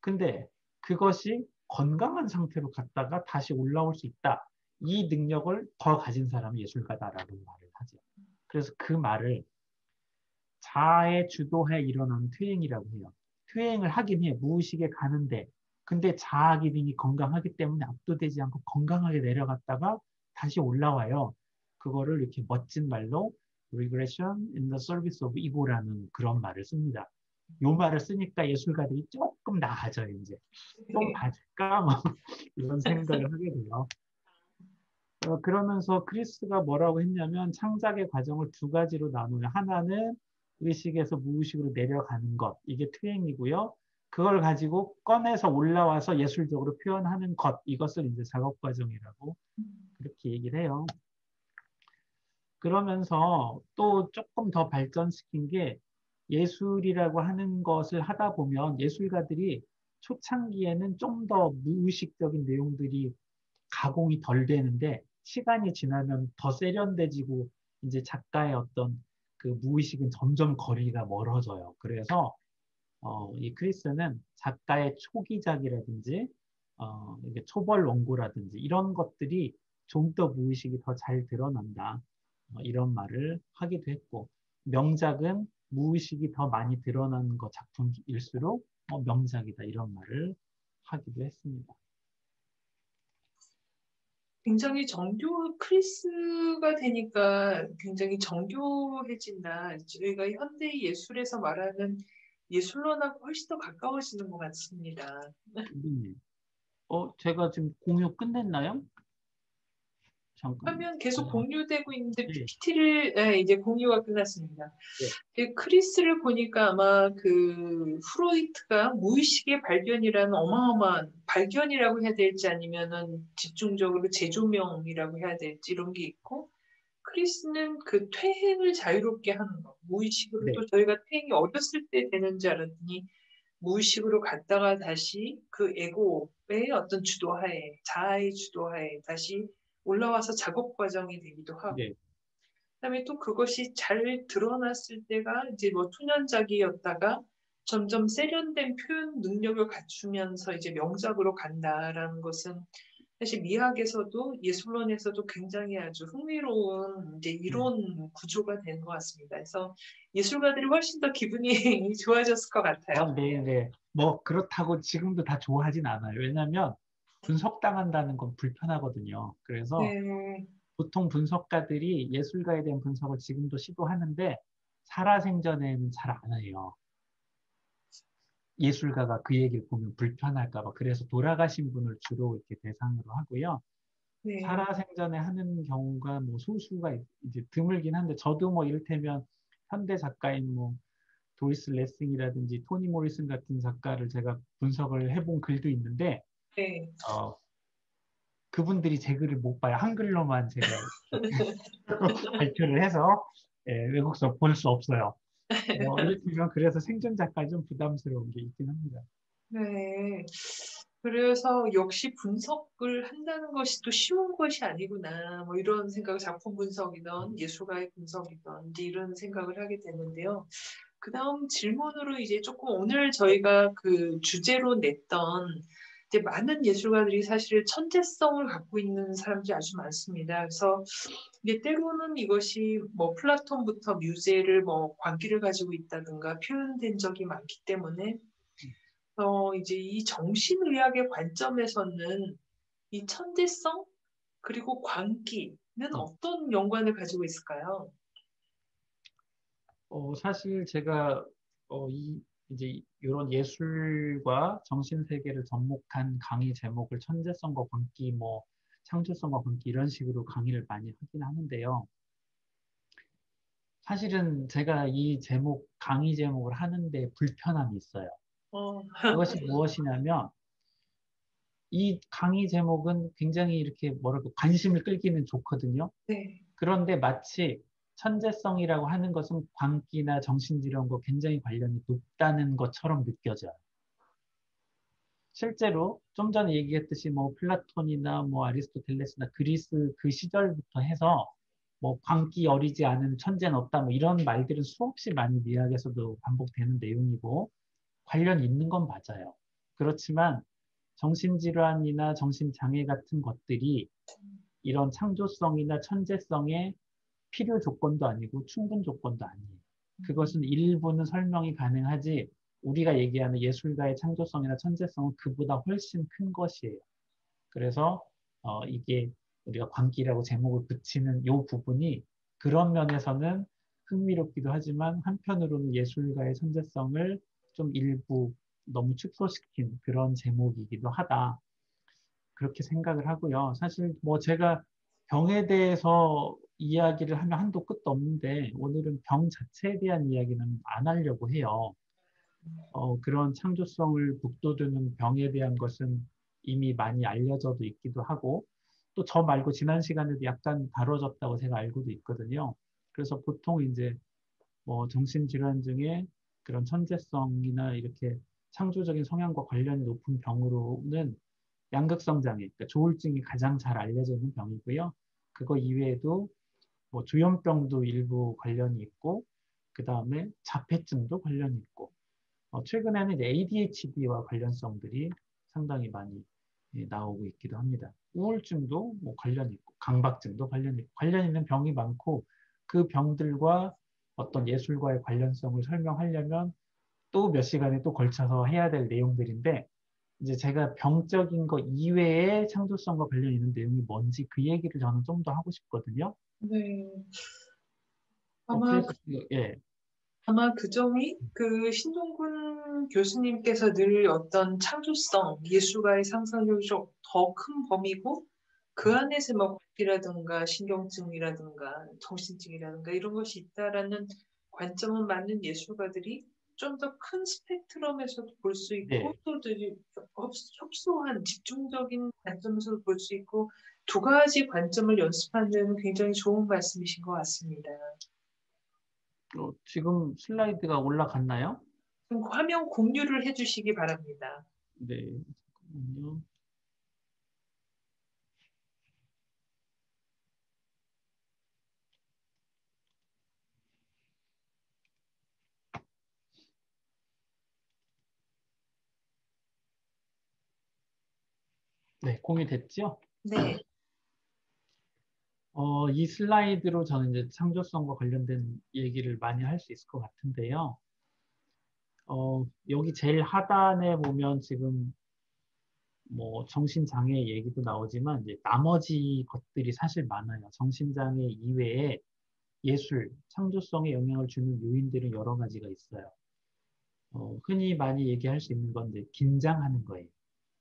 근데 그것이 건강한 상태로 갔다가 다시 올라올 수 있다. 이 능력을 더 가진 사람이 예술가다라는 말을 하죠. 그래서 그 말을 자아의 주도하에 일어나는 퇴행이라고 해요. 퇴행을 하긴 해. 무의식에 가는데. 근데 자아 기능이 건강하기 때문에 압도되지 않고 건강하게 내려갔다가 다시 올라와요. 그거를 이렇게 멋진 말로 regression in the service of ego라는 그런 말을 씁니다. 요 말을 쓰니까 예술가들이 조금 나아져요, 이제. 좀 봐줄까? 뭐 이런 생각을 하게 돼요. 그러면서 크리스가 뭐라고 했냐면 창작의 과정을 두 가지로 나누어요. 하나는 의식에서 무의식으로 내려가는 것, 이게 퇴행이고요. 그걸 가지고 꺼내서 올라와서 예술적으로 표현하는 것, 이것을 이제 작업 과정이라고 그렇게 얘기를 해요. 그러면서 또 조금 더 발전시킨 게 예술이라고 하는 것을 하다 보면 예술가들이 초창기에는 좀 더 무의식적인 내용들이 가공이 덜 되는데 시간이 지나면 더 세련돼지고 이제 작가의 어떤 그 무의식은 점점 거리가 멀어져요. 그래서 이 크리스는 작가의 초기작이라든지 이게 초벌 원고라든지 이런 것들이 좀 더 무의식이 더 잘 드러난다. 이런 말을 하기도 했고 명작은 무의식이 더 많이 드러나는 것 작품일수록 명작이다 이런 말을 하기도 했습니다. 굉장히 크리스가 되니까 굉장히 정교해진다. 저희가 현대 예술에서 말하는 예술론하고 훨씬 더 가까워지는 것 같습니다. 제가 지금 공유 끝냈나요? 잠깐. 화면 계속 공유되고 있는데 네, PPT를 이제 공유가 끝났습니다. 네, 크리스를 보니까 아마 그 프로이트가 무의식의 발견이라는 어마어마한 발견이라고 해야 될지 아니면은 집중적으로 재조명이라고 해야 될지 이런 게 있고 크리스는 그 퇴행을 자유롭게 하는 거 무의식으로 네, 또 저희가 퇴행이 어렸을 때 되는 줄 알았더니 무의식으로 갔다가 다시 그 에고의 어떤 주도하에 자아의 주도하에 다시 올라와서 작업 과정이 되기도 하고 네, 그다음에 또 그것이 잘 드러났을 때가 이제 뭐 투년작이었다가 점점 세련된 표현 능력을 갖추면서 이제 명작으로 간다라는 것은 사실 미학에서도 예술론에서도 굉장히 아주 흥미로운 이제 이론 구조가 된 것 같습니다. 그래서 예술가들이 훨씬 더 기분이 좋아졌을 것 같아요. 네, 네. 뭐 그렇다고 지금도 다 좋아하진 않아요. 왜냐하면 분석당한다는 건 불편하거든요. 그래서 네, 보통 분석가들이 예술가에 대한 분석을 지금도 시도하는데 살아생전에는 잘 안 해요. 예술가가 그 얘기를 보면 불편할까 봐. 그래서 돌아가신 분을 주로 이렇게 대상으로 하고요. 네, 살아생전에 하는 경우가 뭐 소수가 이제 드물긴 한데 저도 뭐 이를테면 현대 작가인 뭐 도이스 레싱이라든지 토니 모리슨 같은 작가를 제가 분석을 해본 글도 있는데 네. 어, 그분들이 제 글을 못 봐요. 한글로만 제가 발표를 해서 외국서 볼 수 없어요. 이를테면 그래서 생존 작가 좀 부담스러운 게 있긴 합니다. 네. 그래서 역시 분석을 한다는 것이 또 쉬운 것이 아니구나. 뭐 이런 생각을 작품 분석이든 예술가의 분석이든 이제 이런 생각을 하게 되는데요. 그 다음 질문으로 이제 조금 오늘 저희가 그 주제로 냈던 이제 많은 예술가들이 사실 천재성을 갖고 있는 사람들이 아주 많습니다. 그래서 이제 때로는 이것이 뭐 플라톤부터 뮤제를 뭐 광기를 가지고 있다든가 표현된 적이 많기 때문에 이제 이 정신의학의 관점에서는 이 천재성 그리고 광기는 어떤 연관을 가지고 있을까요? 사실 제가 이제 이런 예술과 정신 세계를 접목한 강의 제목을 천재성과 광기, 뭐 창조성과 광기 이런 식으로 강의를 많이 하긴 하는데요. 사실은 제가 이 강의 제목을 하는데 불편함이 있어요. 어, 그것이 무엇이냐면 이 강의 제목은 굉장히 이렇게 뭐랄까 관심을 끌기는 좋거든요. 네. 그런데 마치 천재성이라고 하는 것은 광기나 정신질환과 굉장히 관련이 높다는 것처럼 느껴져요. 실제로 좀 전에 얘기했듯이 뭐 플라톤이나 뭐 아리스토텔레스나 그리스 그 시절부터 해서 뭐 광기 어리지 않은 천재는 없다 뭐 이런 말들은 수없이 많이 미학에서도 반복되는 내용이고 관련이 있는 건 맞아요. 그렇지만 정신질환이나 정신장애 같은 것들이 이런 창조성이나 천재성의 필요 조건도 아니고 충분 조건도 아니에요. 그것은 일부는 설명이 가능하지 우리가 얘기하는 예술가의 창조성이나 천재성은 그보다 훨씬 큰 것이에요. 그래서 이게 우리가 광기라고 제목을 붙이는 이 부분이 그런 면에서는 흥미롭기도 하지만 한편으로는 예술가의 천재성을 좀 일부 너무 축소시킨 그런 제목이기도 하다. 그렇게 생각을 하고요. 사실 뭐 제가 병에 대해서 이야기를 하면 한도 끝도 없는데 오늘은 병 자체에 대한 이야기는 안 하려고 해요. 그런 창조성을 북돋우는 병에 대한 것은 이미 많이 알려져도 있기도 하고 또 저 말고 지난 시간에도 약간 다뤄졌다고 제가 알고도 있거든요. 그래서 보통 이제 뭐 정신질환 중에 그런 천재성이나 이렇게 창조적인 성향과 관련이 높은 병으로는 양극성 장애, 그러니까 조울증이 가장 잘 알려져 있는 병이고요. 그거 이외에도 뭐 조현병도 일부 관련이 있고, 그 다음에 자폐증도 관련이 있고, 최근에는 이제 ADHD와 관련성들이 상당히 많이 나오고 있기도 합니다. 우울증도 뭐 관련이 있고, 강박증도 관련이 있고, 관련 있는 병이 많고, 그 병들과 어떤 예술과의 관련성을 설명하려면 또 몇 시간에 또 걸쳐서 해야 될 내용들인데, 이제 제가 병적인 거 이외에 창조성과 관련 있는 내용이 뭔지 그 얘기를 저는 좀 더 하고 싶거든요. 네. 아마 그래서 예, 아마 그 점이 그 신동군 교수님께서 늘 어떤 창조성, 예술가의 상상력이 좀 더 큰 범위고 그 안에서 뭐 과기라든가 신경증이라든가 정신증이라든가 이런 것이 있다라는 관점은 많은 예술가들이 좀 더 큰 스펙트럼에서도 볼 수 있고 네, 또 되게 협소한 집중적인 관점에서도 볼 수 있고 두 가지 관점을 연습하는 데는 굉장히 좋은 말씀이신 것 같습니다. 지금 슬라이드가 올라갔나요? 그럼 화면 공유를 해주시기 바랍니다. 네, 잠깐만요. 네, 공유됐죠? 네, 이 슬라이드로 저는 이제 창조성과 관련된 얘기를 많이 할 수 있을 것 같은데요. 여기 제일 하단에 보면 지금 뭐 정신장애 얘기도 나오지만 이제 나머지 것들이 사실 많아요. 정신장애 이외에 예술, 창조성에 영향을 주는 요인들은 여러 가지가 있어요. 흔히 많이 얘기할 수 있는 건 이제 긴장하는 거예요.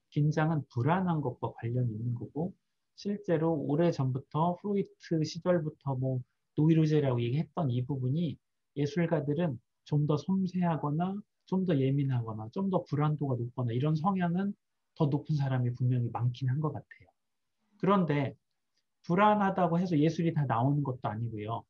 긴장은 불안한 것과 관련이 있는 거고, 실제로 오래전부터 프로이트 시절부터 뭐 노이로제라고 얘기했던 이 부분이 예술가들은 좀 더 섬세하거나 좀 더 예민하거나 좀 더 불안도가 높거나 이런 성향은 더 높은 사람이 분명히 많긴 한 것 같아요. 그런데 불안하다고 해서 예술이 다 나오는 것도 아니고요.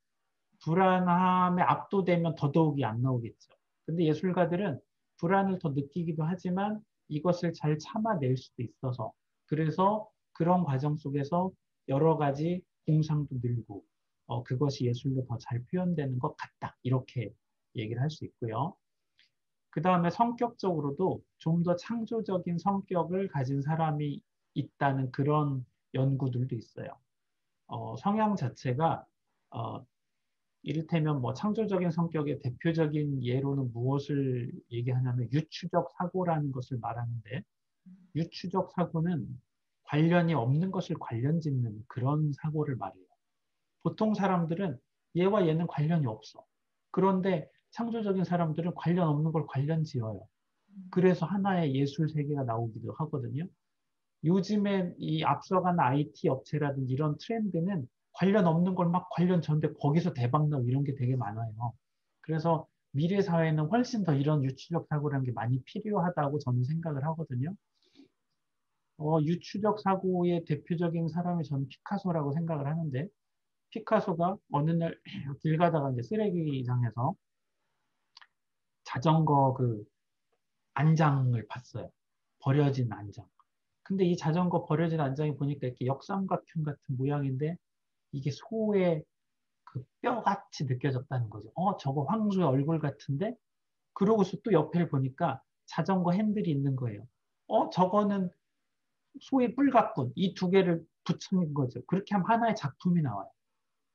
불안함에 압도되면 더더욱이 안 나오겠죠. 근데 예술가들은 불안을 더 느끼기도 하지만 이것을 잘 참아낼 수도 있어서 그래서 그런 과정 속에서 여러 가지 공상도 늘고 그것이 예술로 더 잘 표현되는 것 같다. 이렇게 얘기를 할 수 있고요. 그 다음에 성격적으로도 좀 더 창조적인 성격을 가진 사람이 있다는 그런 연구들도 있어요. 성향 자체가 어, 이를테면 뭐 창조적인 성격의 대표적인 예로는 무엇을 얘기하냐면 유추적 사고라는 것을 말하는데, 유추적 사고는 관련이 없는 것을 관련 짓는 그런 사고를 말해요. 보통 사람들은 얘와 얘는 관련이 없어. 그런데 창조적인 사람들은 관련 없는 걸 관련 지어요. 그래서 하나의 예술 세계가 나오기도 하거든요. 요즘에 이 앞서간 IT 업체라든지 이런 트렌드는 관련 없는 걸 막 관련 전데 거기서 대박 나고 이런 게 되게 많아요. 그래서 미래 사회는 훨씬 더 이런 유추적 사고라는 게 많이 필요하다고 저는 생각을 하거든요. 유추적 사고의 대표적인 사람이 저는 피카소라고 생각을 하는데, 피카소가 어느 날 길 가다가 이제 쓰레기장에서 자전거 그 안장을 봤어요. 버려진 안장. 근데 이 자전거 버려진 안장이 보니까 이렇게 역삼각형 같은 모양인데 이게 소의 그 뼈같이 느껴졌다는 거죠. 저거 황소의 얼굴 같은데? 그러고서 또 옆에를 보니까 자전거 핸들이 있는 거예요. 저거는 소의 뿔 같군. 이 두 개를 붙인 거죠. 그렇게 하면 하나의 작품이 나와요.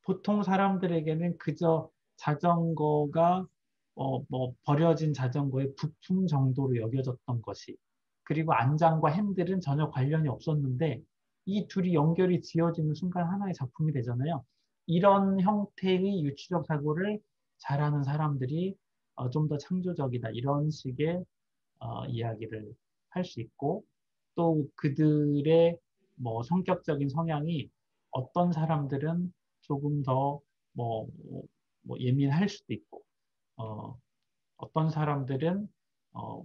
보통 사람들에게는 그저 자전거가 뭐 버려진 자전거의 부품 정도로 여겨졌던 것이, 그리고 안장과 핸들은 전혀 관련이 없었는데 이 둘이 연결이 지어지는 순간 하나의 작품이 되잖아요. 이런 형태의 유추적 사고를 잘하는 사람들이 좀 더 창조적이다, 이런 식의 이야기를 할 수 있고, 또 그들의 뭐 성격적인 성향이 어떤 사람들은 조금 더 뭐, 뭐 예민할 수도 있고, 어떤 사람들은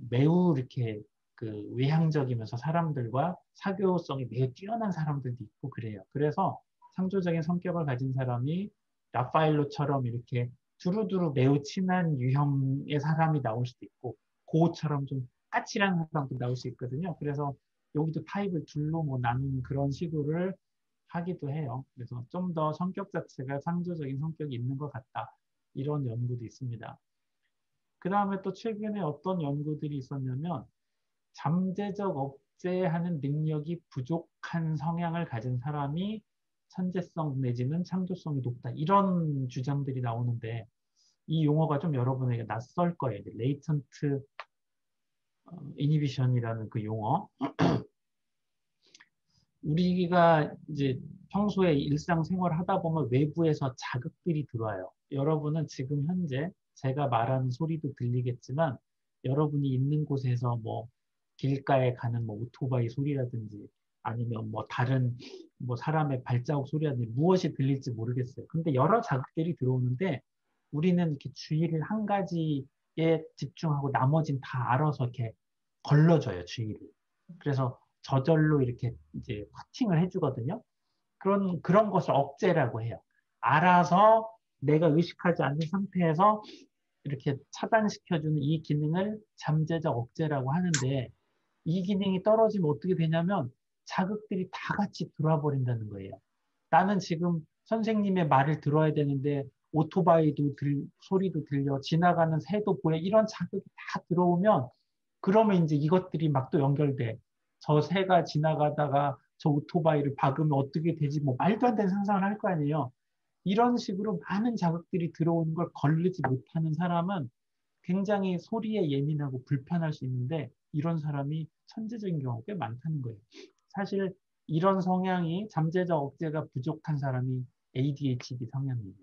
매우 이렇게 그 외향적이면서 사람들과 사교성이 매우 뛰어난 사람들도 있고 그래요. 그래서 창조적인 성격을 가진 사람이 라파엘로처럼 이렇게 두루두루 매우 친한 유형의 사람이 나올 수도 있고, 고우처럼 좀 까칠한 사람도 나올 수 있거든요. 그래서 여기도 타입을 둘로 뭐 나누는 그런 시도를 하기도 해요. 그래서 좀 더 성격 자체가 창조적인 성격이 있는 것 같다, 이런 연구도 있습니다. 그 다음에 또 최근에 어떤 연구들이 있었냐면, 잠재적 억제하는 능력이 부족한 성향을 가진 사람이 천재성 내지는 창조성이 높다, 이런 주장들이 나오는데, 이 용어가 좀 여러분에게 낯설 거예요. 레이턴트 이니비션이라는 그 용어. 우리가 이제 평소에 일상생활을 하다 보면 외부에서 자극들이 들어와요. 여러분은 지금 현재 제가 말하는 소리도 들리겠지만, 여러분이 있는 곳에서 뭐 길가에 가는 뭐 오토바이 소리라든지 아니면 뭐 다른 뭐 사람의 발자국 소리라든지 무엇이 들릴지 모르겠어요. 근데 여러 자극들이 들어오는데 우리는 이렇게 주의를 한 가지에 집중하고 나머지는 다 알아서 이렇게 걸러줘요, 주의를. 그래서 저절로 이렇게 이제 코팅을 해주거든요. 그런 것을 억제라고 해요. 알아서 내가 의식하지 않는 상태에서 이렇게 차단시켜주는 이 기능을 잠재적 억제라고 하는데, 이 기능이 떨어지면 어떻게 되냐면 자극들이 다 같이 들어와 버린다는 거예요. 나는 지금 선생님의 말을 들어야 되는데 오토바이도 소리도 들려, 지나가는 새도 보여, 이런 자극이 다 들어오면 그러면 이제 이것들이 막 또 연결돼. 저 새가 지나가다가 저 오토바이를 박으면 어떻게 되지? 뭐 말도 안 되는 상상을 할 거 아니에요. 이런 식으로 많은 자극들이 들어오는 걸 거르지 못하는 사람은 굉장히 소리에 예민하고 불편할 수 있는데, 이런 사람이 천재적인 경우가 꽤 많다는 거예요. 사실 이런 성향이 잠재적 억제가 부족한 사람이 ADHD 성향이에요.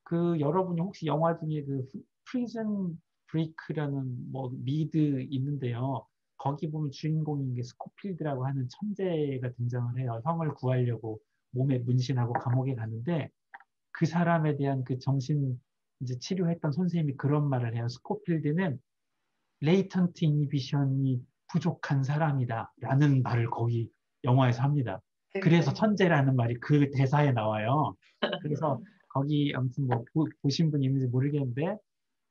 그 여러분이 혹시 영화 중에 그 프리즌 브레이크라는 뭐 미드 있는데요. 거기 보면 주인공인 게 스코필드라고 하는 천재가 등장을 해요. 형을 구하려고 몸에 문신하고 감옥에 가는데, 그 사람에 대한 그 정신 이제 치료했던 선생님이 그런 말을 해요. 스코필드는 레이턴트 이니비션이 부족한 사람이다, 라는 말을 거기 영화에서 합니다. 그래서 천재라는 말이 그 대사에 나와요. 그래서 거기 아무튼 뭐 보신 분이 있는지 모르겠는데,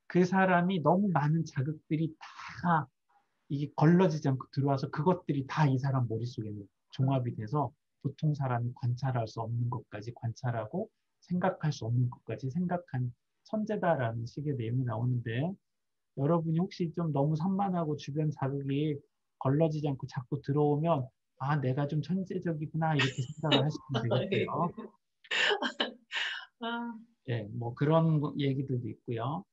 그 사람이 너무 많은 자극들이 다 이게 걸러지지 않고 들어와서 그것들이 다 이 사람 머릿속에는 종합이 돼서 보통 사람이 관찰할 수 없는 것까지 관찰하고 생각할 수 없는 것까지 생각한 천재다라는 식의 내용이 나오는데, 여러분이 혹시 좀 너무 산만하고 주변 자극이 걸러지지 않고 자꾸 들어오면 아, 내가 좀 천재적이구나, 이렇게 생각을 하시면 되겠어요. 아, 예, 뭐 그런 얘기들도 있고요.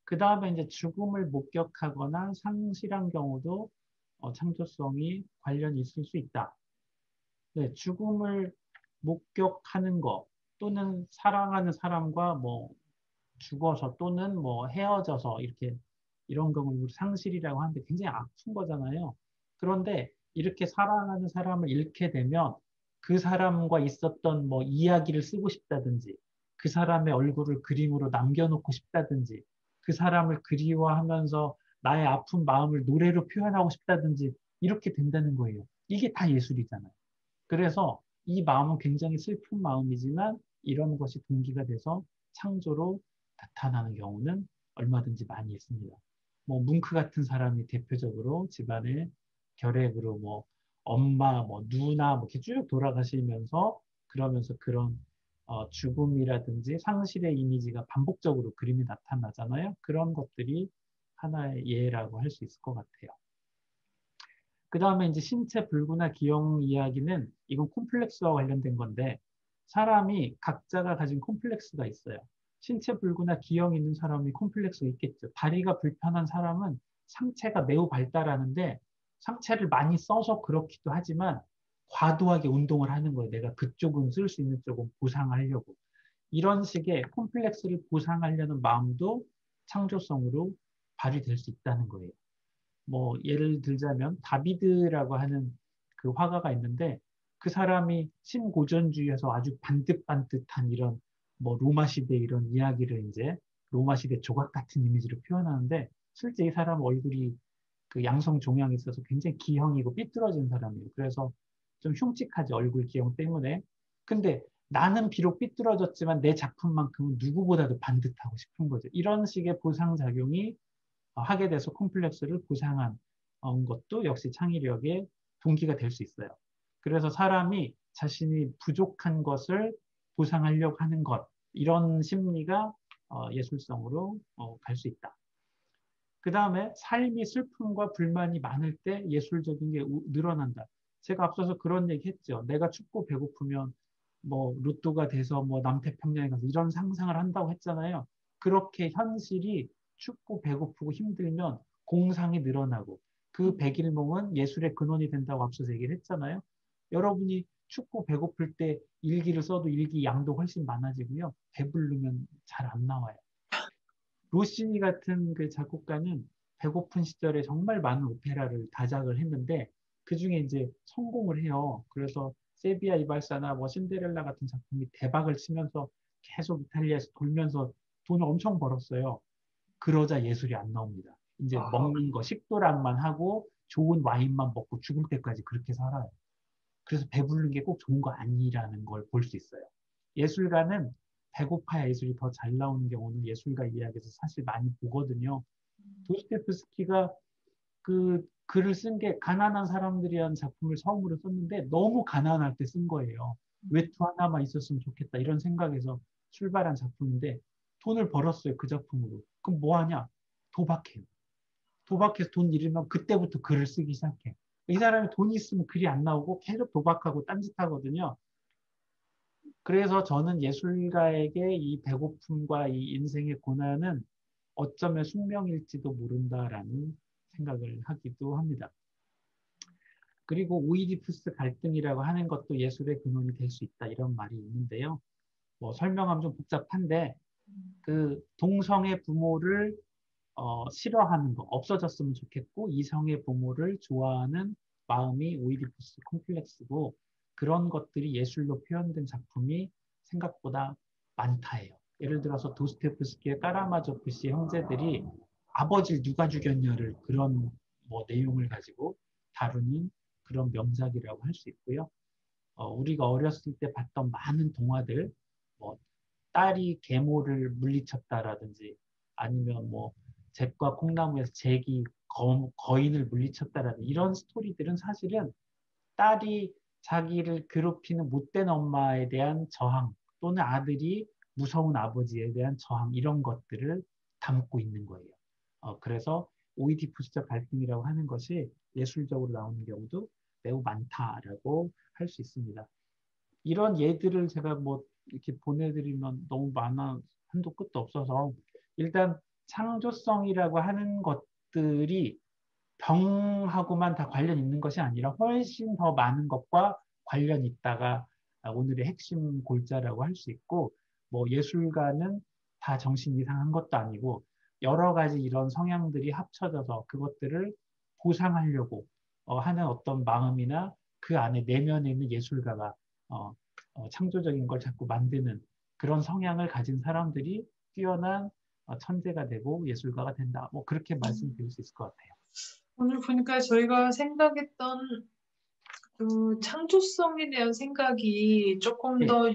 그 다음에 이제 죽음을 목격하거나 상실한 경우도 창조성이 관련이 있을 수 있다. 네, 죽음을 목격하는 거 또는 사랑하는 사람과 뭐 죽어서 또는 뭐 헤어져서 이렇게 이런 경우는 우리 상실이라고 하는데 굉장히 아픈 거잖아요. 그런데 이렇게 사랑하는 사람을 잃게 되면 그 사람과 있었던 뭐 이야기를 쓰고 싶다든지 그 사람의 얼굴을 그림으로 남겨놓고 싶다든지 그 사람을 그리워하면서 나의 아픈 마음을 노래로 표현하고 싶다든지 이렇게 된다는 거예요. 이게 다 예술이잖아요. 그래서 이 마음은 굉장히 슬픈 마음이지만 이런 것이 동기가 돼서 창조로 나타나는 경우는 얼마든지 많이 있습니다. 뭐 뭉크 같은 사람이 대표적으로 집안의 결핵으로 뭐 엄마, 뭐 누나 뭐 이렇게 쭉 돌아가시면서 그러면서 그런 죽음이라든지 상실의 이미지가 반복적으로 그림이 나타나잖아요. 그런 것들이 하나의 예라고 할 수 있을 것 같아요. 그 다음에 이제 신체 불구나 기형 이야기는 이건 콤플렉스와 관련된 건데 사람이 각자가 가진 콤플렉스가 있어요. 신체 불구나 기형 있는 사람이 콤플렉스가 있겠죠. 다리가 불편한 사람은 상체가 매우 발달하는데 상체를 많이 써서 그렇기도 하지만 과도하게 운동을 하는 거예요. 내가 그쪽은 쓸 수 있는 쪽은 보상하려고. 이런 식의 콤플렉스를 보상하려는 마음도 창조성으로 발휘될 수 있다는 거예요. 뭐 예를 들자면 다비드라고 하는 그 화가가 있는데 그 사람이 신고전주의에서 아주 반듯반듯한 이런 뭐 로마 시대 이런 이야기를 이제 로마 시대 조각 같은 이미지로 표현하는데 실제 이 사람 얼굴이 그 양성 종양이 있어서 굉장히 기형이고 삐뚤어진 사람이에요. 그래서 좀 흉측하지 얼굴 기형 때문에. 근데 나는 비록 삐뚤어졌지만 내 작품만큼은 누구보다도 반듯하고 싶은 거죠. 이런 식의 보상작용이 하게 돼서 콤플렉스를 보상한 것도 역시 창의력의 동기가 될 수 있어요. 그래서 사람이 자신이 부족한 것을 보상하려고 하는 것, 이런 심리가 예술성으로 갈 수 있다. 그 다음에 삶이 슬픔과 불만이 많을 때 예술적인 게 늘어난다. 제가 앞서서 그런 얘기 했죠. 내가 춥고 배고프면 뭐 로또가 돼서 뭐 남태평양에 가서 이런 상상을 한다고 했잖아요. 그렇게 현실이 춥고 배고프고 힘들면 공상이 늘어나고 그 백일몽은 예술의 근원이 된다고 앞서서 얘기를 했잖아요. 여러분이 춥고 배고플 때 일기를 써도 일기 양도 훨씬 많아지고요. 배부르면 잘 안 나와요. 로시니 같은 그 작곡가는 배고픈 시절에 정말 많은 오페라를 다작을 했는데 그 중에 이제 성공을 해요. 그래서 세비야 이발사나 뭐 신데렐라 같은 작품이 대박을 치면서 계속 이탈리아에서 돌면서 돈을 엄청 벌었어요. 그러자 예술이 안 나옵니다. 이제 아, 먹는 거 식도락만 하고 좋은 와인만 먹고 죽을 때까지 그렇게 살아요. 그래서 배부른 게 꼭 좋은 거 아니라는 걸 볼 수 있어요. 예술가는 배고파야 예술이 더 잘 나오는 경우는 예술가 이야기에서 사실 많이 보거든요. 도스토옙스키가 그 글을 쓴 게 가난한 사람들이 한 작품을 처음으로 썼는데 너무 가난할 때 쓴 거예요. 외투 하나만 있었으면 좋겠다 이런 생각에서 출발한 작품인데 돈을 벌었어요. 그 작품으로. 그럼 뭐 하냐? 도박해요. 도박해서 돈 잃으면 그때부터 글을 쓰기 시작해. 이 사람이 돈이 있으면 글이 안 나오고 계속 도박하고 딴짓하거든요. 그래서 저는 예술가에게 이 배고픔과 이 인생의 고난은 어쩌면 숙명일지도 모른다라는 생각을 하기도 합니다. 그리고 오이디푸스 갈등이라고 하는 것도 예술의 근원이 될 수 있다 이런 말이 있는데요. 뭐 설명하면 좀 복잡한데 그 동성의 부모를 싫어하는 거 없어졌으면 좋겠고 이성의 부모를 좋아하는 마음이 오이디푸스 콤플렉스고 그런 것들이 예술로 표현된 작품이 생각보다 많다예요. 예를 들어서 도스토옙스키의 까라마조프 씨 형제들이 아버지를 누가 죽였냐를 그런 뭐 내용을 가지고 다루는 그런 명작이라고 할 수 있고요. 우리가 어렸을 때 봤던 많은 동화들, 뭐 딸이 계모를 물리쳤다라든지 아니면 뭐 잭과 콩나무에서 잭이 거인을 물리쳤다라든지 이런 스토리들은 사실은 딸이 자기를 괴롭히는 못된 엄마에 대한 저항 또는 아들이 무서운 아버지에 대한 저항 이런 것들을 담고 있는 거예요. 그래서 오이디푸스적 갈등이라고 하는 것이 예술적으로 나오는 경우도 매우 많다라고 할 수 있습니다. 이런 예들을 제가 뭐 이렇게 보내드리면 너무 많아 한도 끝도 없어서 일단 창조성이라고 하는 것들이 병하고만 다 관련 있는 것이 아니라 훨씬 더 많은 것과 관련 있다가 오늘의 핵심 골자라고 할 수 있고 뭐 예술가는 다 정신 이상한 것도 아니고 여러 가지 이런 성향들이 합쳐져서 그것들을 보상하려고 하는 어떤 마음이나 그 안에 내면에 있는 예술가가 창조적인 걸 자꾸 만드는 그런 성향을 가진 사람들이 뛰어난 천재가 되고 예술가가 된다. 뭐 그렇게 말씀드릴 수 있을 것 같아요. 오늘 보니까 저희가 생각했던 그 창조성에 대한 생각이 조금 네, 더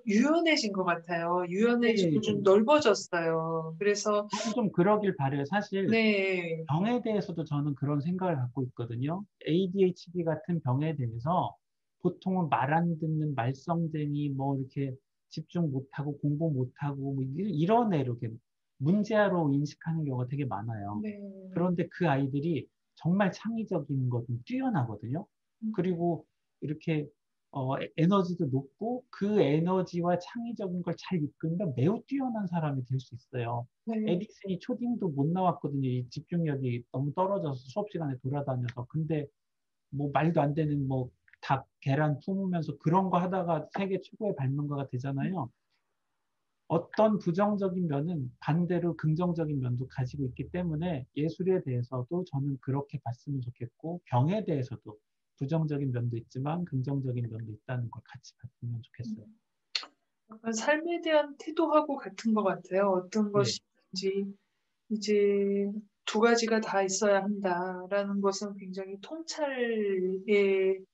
유연해진 것 같아요. 유연해지고 네, 좀 넓어졌어요. 그래서 저도 좀 그러길 바래요. 사실 네, 병에 대해서도 저는 그런 생각을 갖고 있거든요. ADHD 같은 병에 대해서 보통은 말 안 듣는 말썽쟁이, 뭐 이렇게 집중 못하고 공부 못하고 뭐 이런 애로 이렇게 문제아로 인식하는 경우가 되게 많아요. 네, 그런데 그 아이들이 정말 창의적인 것은 뛰어나거든요. 그리고 이렇게 에너지도 높고 그 에너지와 창의적인 걸 잘 이끌면 매우 뛰어난 사람이 될 수 있어요. 네, 에릭슨이 초딩도 못 나왔거든요. 이 집중력이 너무 떨어져서 수업 시간에 돌아다녀서. 근데 뭐 말도 안 되는 뭐 닭, 계란 품으면서 그런 거 하다가 세계 최고의 발명가가 되잖아요. 어떤 부정적인 면은 반대로 긍정적인 면도 가지고 있기 때문에 예술에 대해서도 저는 그렇게 봤으면 좋겠고 병에 대해서도 부정적인 면도 있지만 긍정적인 면도 있다는 걸 같이 봤으면 좋겠어요. 약간 삶에 대한 태도하고 같은 것 같아요. 어떤 네, 것인지 이제 두 가지가 다 있어야 한다라는 것은 굉장히 통찰의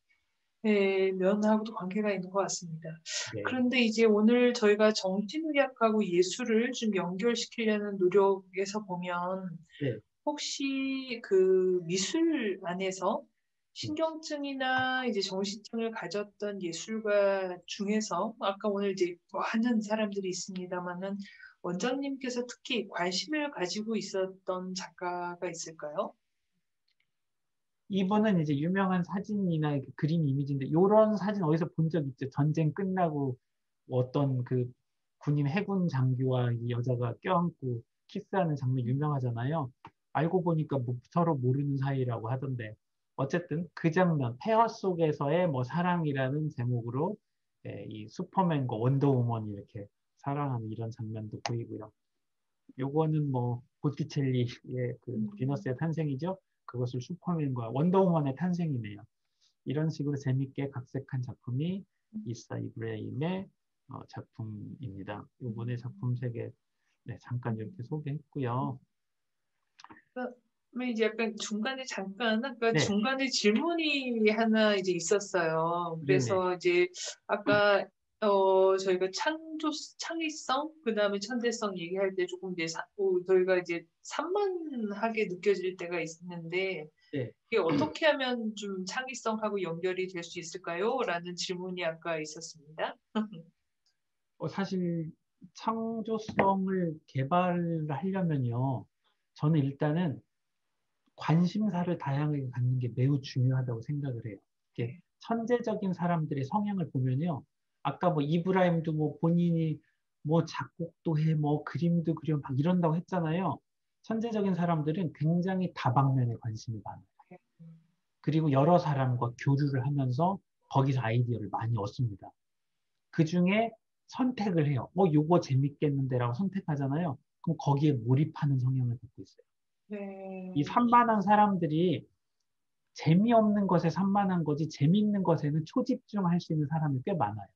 면하고도 관계가 있는 것 같습니다. 네, 그런데 이제 오늘 저희가 정신의학하고 예술을 좀 연결시키려는 노력에서 보면 네, 혹시 그 미술 안에서 네. 신경증이나 이제 정신증을 가졌던 예술가 중에서 아까 오늘 이제 많은 사람들이 있습니다만은 원장님께서 특히 관심을 가지고 있었던 작가가 있을까요? 이분은 이제 유명한 사진이나 그 그림 이미지인데 이런 사진 어디서 본 적 있죠? 전쟁 끝나고 어떤 그 군인 해군 장교와 이 여자가 껴안고 키스하는 장면 유명하잖아요. 알고 보니까 뭐 서로 모르는 사이라고 하던데 어쨌든 그 장면 폐허 속에서의 뭐 사랑이라는 제목으로 이 슈퍼맨과 원더우먼이 이렇게 사랑하는 이런 장면도 보이고요. 요거는 뭐 보티첼리의 그 음, 비너스의 탄생이죠. 그것을 슈퍼맨과 원더우먼의 탄생이네요. 이런 식으로 재밌게 각색한 작품이 이사 이브레임의 작품입니다. 이번에 작품 세 개 네, 잠깐 이렇게 소개했고요. 그러면 이제 약간 중간에 잠깐 아까 네, 중간에 질문이 하나 이제 있었어요. 네네, 그래서 이제 아까 저희가 창의성 그다음에 천재성 얘기할 때 조금 이제 저희가 이제 산만하게 느껴질 때가 있는데 네. 이게 어떻게 하면 좀 창의성하고 연결이 될 수 있을까요? 라는 질문이 아까 있었습니다. 사실 창조성을 개발하려면요, 저는 일단은 관심사를 다양하게 갖는 게 매우 중요하다고 생각을 해요. 이게 네. 천재적인 사람들의 성향을 보면요. 아까 뭐 이브라임도 뭐 본인이 뭐 작곡도 해, 뭐 그림도 그려 막 이런다고 했잖아요. 천재적인 사람들은 굉장히 다방면에 관심이 많아요. 그리고 여러 사람과 교류를 하면서 거기서 아이디어를 많이 얻습니다. 그 중에 선택을 해요. 요거 재밌겠는데라고 선택하잖아요. 그럼 거기에 몰입하는 성향을 갖고 있어요. 이 네. 산만한 사람들이 재미없는 것에 산만한 거지 재미있는 것에는 초집중할 수 있는 사람이 꽤 많아요.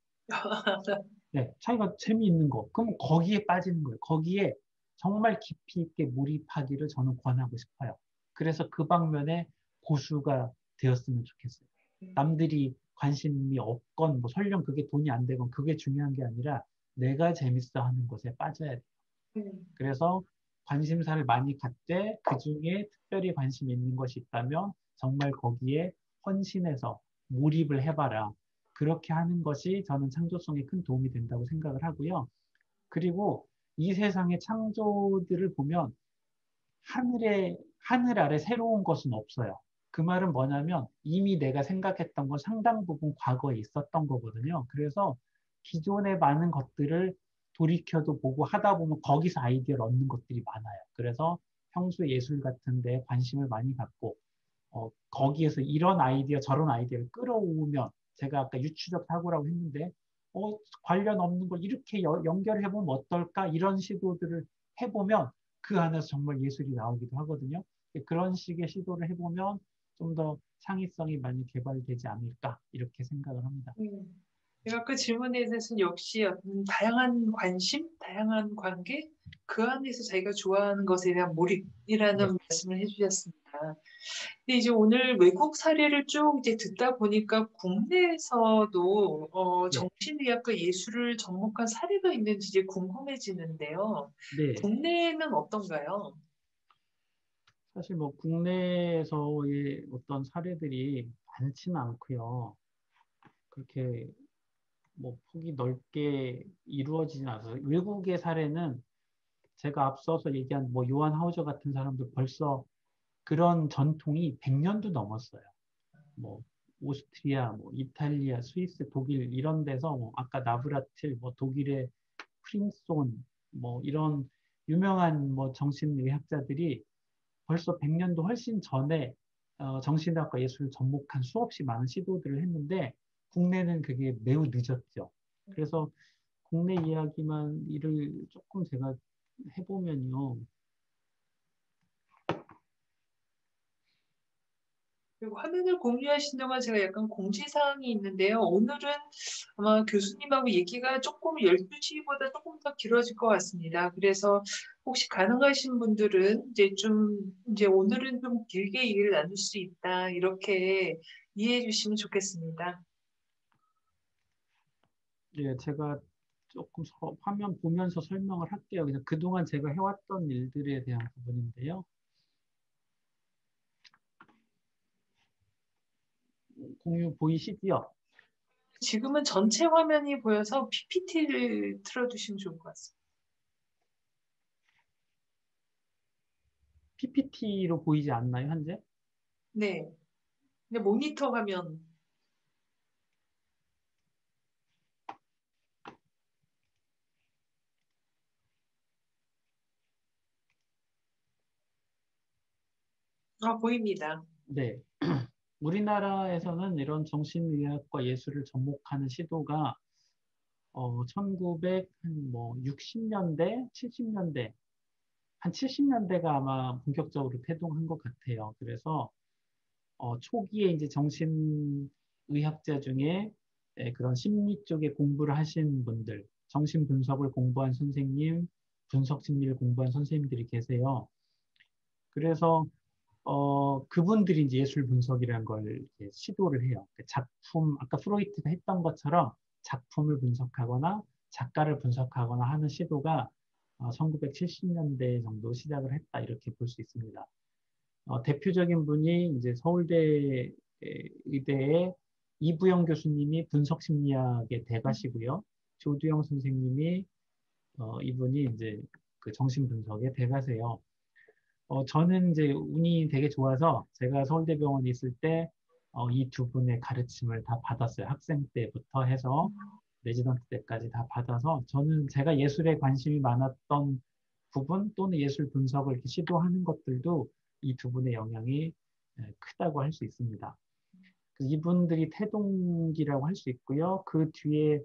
네, 자기가 재미있는 거. 그럼 거기에 빠지는 거예요. 거기에 정말 깊이 있게 몰입하기를 저는 권하고 싶어요. 그래서 그 방면에 고수가 되었으면 좋겠어요. 남들이 관심이 없건 뭐 설령 그게 돈이 안 되건 그게 중요한 게 아니라 내가 재밌어 하는 것에 빠져야 돼요. 네. 그래서 관심사를 많이 갖되 그 중에 특별히 관심 있는 것이 있다면 정말 거기에 헌신해서 몰입을 해봐라. 그렇게 하는 것이 저는 창조성에 큰 도움이 된다고 생각을 하고요. 그리고 이 세상의 창조들을 보면 하늘 아래 새로운 것은 없어요. 그 말은 뭐냐면 이미 내가 생각했던 건 상당 부분 과거에 있었던 거거든요. 그래서 기존의 많은 것들을 돌이켜도 보고 하다 보면 거기서 아이디어를 얻는 것들이 많아요. 그래서 평소에 예술 같은 데 관심을 많이 갖고 거기에서 이런 아이디어 저런 아이디어를 끌어오면 제가 아까 유추적 사고라고 했는데 관련 없는 걸 이렇게 연결해보면 어떨까 이런 시도들을 해보면 그 안에서 정말 예술이 나오기도 하거든요. 그런 식의 시도를 해보면 좀 더 창의성이 많이 개발되지 않을까 이렇게 생각을 합니다. 제가 그 질문에 대해서는 역시 어떤 다양한 관심, 다양한 관계, 그 안에서 자기가 좋아하는 것에 대한 네, 몰입이라는 말씀을 해주셨습니다. 근데 이제 오늘 외국 사례를 쭉 이제 듣다 보니까 국내에서도 네, 정신의학과 예술을 접목한 사례가 있는지 이제 궁금해지는데요. 네. 국내는 어떤가요? 사실 뭐 국내에서의 어떤 사례들이 많지는 않고요. 그렇게 뭐 폭이 넓게 이루어지진 않아서 외국의 사례는 제가 앞서서 얘기한 뭐 요한 하우저 같은 사람도 벌써 그런 전통이 100년도 넘었어요. 뭐 오스트리아, 뭐 이탈리아, 스위스, 독일 이런 데서 뭐 아까 나브라틸, 뭐 독일의 프린손, 뭐 이런 유명한 뭐 정신의학자들이 벌써 100년도 훨씬 전에 정신의학과 예술을 접목한 수없이 많은 시도들을 했는데 국내는 그게 매우 늦었죠. 그래서 국내 이야기만 일을 조금 제가 해보면요. 그리고 화면을 공유하신 동안 제가 약간 공지사항이 있는데요. 오늘은 아마 교수님하고 얘기가 조금 12시보다 조금 더 길어질 것 같습니다. 그래서 혹시 가능하신 분들은 이제 오늘은 좀 길게 얘기를 나눌 수 있다. 이렇게 이해해 주시면 좋겠습니다. 예, 제가 조금 화면 보면서 설명을 할게요. 그래서 그동안 제가 해왔던 일들에 대한 부분인데요. 공유 보이시죠? 지금은 전체 화면이 보여서 PPT를 틀어두시면 좋을 것 같습니다. PPT로 보이지 않나요, 현재? 네. 근데 모니터 화면, 보입니다. 네. 우리나라에서는 이런 정신의학과 예술을 접목하는 시도가 1960년대, 70년대, 한 70년대가 아마 본격적으로 태동한 것 같아요. 그래서 초기에 이제 정신의학자 중에 그런 심리 쪽에 공부를 하신 분들, 정신분석을 공부한 선생님, 분석 심리를 공부한 선생님들이 계세요. 그래서 그분들이 이제 예술 분석이라는 걸 이렇게 시도를 해요. 그 작품, 아까 프로이트가 했던 것처럼 작품을 분석하거나 작가를 분석하거나 하는 시도가 1970년대 정도 시작을 했다 이렇게 볼 수 있습니다. 대표적인 분이 이제 서울대 의대의 이부영 교수님이 분석심리학의 대가시고요. 조두영 선생님이 이분이 이제 그 정신분석의 대가세요. 저는 이제 운이 되게 좋아서 제가 서울대병원에 있을 때 이 두 분의 가르침을 다 받았어요. 학생 때부터 해서 레지던트 때까지 다 받아서 저는 제가 예술에 관심이 많았던 부분 또는 예술 분석을 이렇게 시도하는 것들도 이 두 분의 영향이 크다고 할 수 있습니다. 이분들이 태동기라고 할 수 있고요. 그 뒤에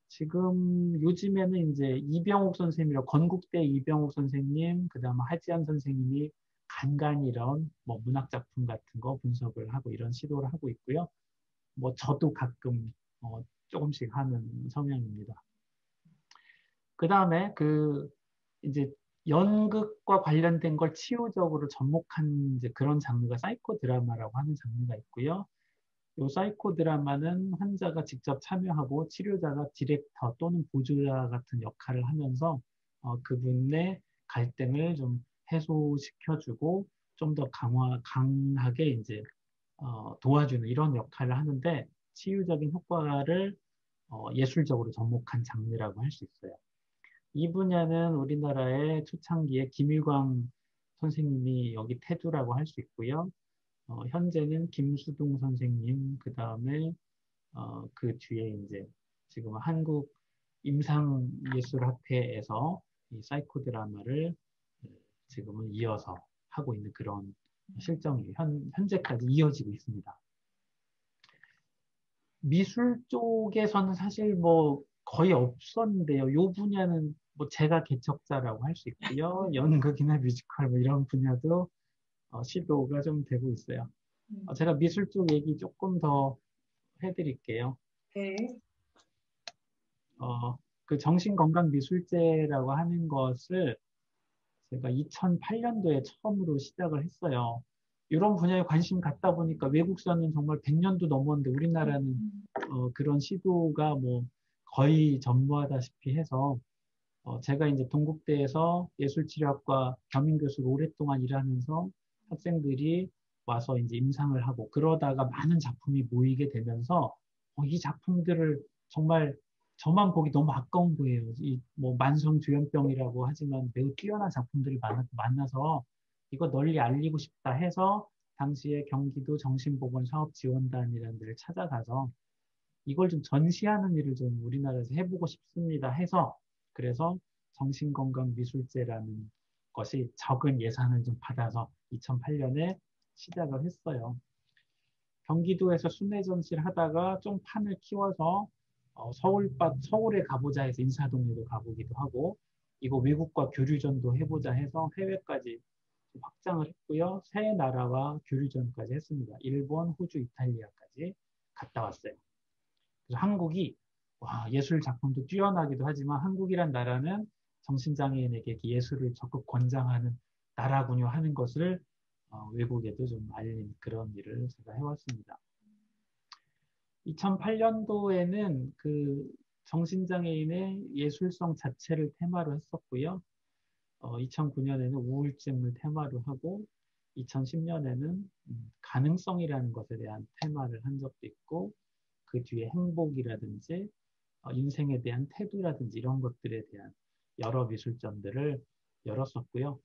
지금 요즘에는 이제 이병옥 선생님이랑 건국대 이병옥 선생님, 그다음에 하지연 선생님이 간간히 이런 뭐 문학 작품 같은 거 분석을 하고 이런 시도를 하고 있고요. 뭐 저도 가끔 조금씩 하는 성향입니다. 그다음에 그 이제 연극과 관련된 걸 치유적으로 접목한 이제 그런 장르가 사이코 드라마라고 하는 장르가 있고요. 이 사이코 드라마는 환자가 직접 참여하고 치료자가 디렉터 또는 보조자 같은 역할을 하면서 그분의 갈등을 좀 해소시켜주고 좀 더 강하게 이제 도와주는 이런 역할을 하는데 치유적인 효과를 예술적으로 접목한 장르라고 할 수 있어요. 이 분야는 우리나라의 초창기에 김일광 선생님이 여기 태두라고 할 수 있고요. 현재는 김수동 선생님, 그 다음에 그 뒤에 이제 지금 한국 임상예술학회에서 이 사이코 드라마를 지금은 이어서 하고 있는 그런 실정이 현재까지 이어지고 있습니다. 미술 쪽에서는 사실 뭐 거의 없었는데요. 이 분야는 뭐 제가 개척자라고 할 수 있고요. 연극이나 뮤지컬 뭐 이런 분야도 시도가 좀 되고 있어요. 제가 미술 쪽 얘기 조금 더 해드릴게요. 네. 그 정신건강미술제라고 하는 것을 제가 2008년도에 처음으로 시작을 했어요. 이런 분야에 관심 갖다 보니까 외국서는 정말 100년도 넘었는데 우리나라는 그런 시도가 뭐 거의 전무하다시피 해서 제가 이제 동국대에서 예술치료학과 겸임교수로 오랫동안 일하면서 학생들이 와서 이제 임상을 하고 그러다가 많은 작품이 모이게 되면서 이 작품들을 정말 저만 보기 너무 아까운 거예요. 이 뭐 만성조현병이라고 하지만 매우 뛰어난 작품들이 만나서 이거 널리 알리고 싶다 해서 당시에 경기도 정신보건사업지원단이라는 데를 찾아가서 이걸 좀 전시하는 일을 좀 우리나라에서 해보고 싶습니다 해서 그래서 정신건강미술제라는 것이 적은 예산을 좀 받아서 2008년에 시작을 했어요. 경기도에서 순회 전시를 하다가 좀 판을 키워서 서울에 가보자 해서 인사동에도 가보기도 하고 이거 외국과 교류전도 해보자 해서 해외까지 확장을 했고요. 세 나라와 교류전까지 했습니다. 일본, 호주, 이탈리아까지 갔다 왔어요. 그래서 한국이 예술 작품도 뛰어나기도 하지만 한국이란 나라는 정신장애인에게 예술을 적극 권장하는 나라군요 하는 것을 외국에도 좀 알린 그런 일을 제가 해왔습니다. 2008년도에는 그 정신장애인의 예술성 자체를 테마로 했었고요. 2009년에는 우울증을 테마로 하고 2010년에는 가능성이라는 것에 대한 테마를 한 적도 있고 그 뒤에 행복이라든지 인생에 대한 태도라든지 이런 것들에 대한 여러 미술전들을 열었었고요.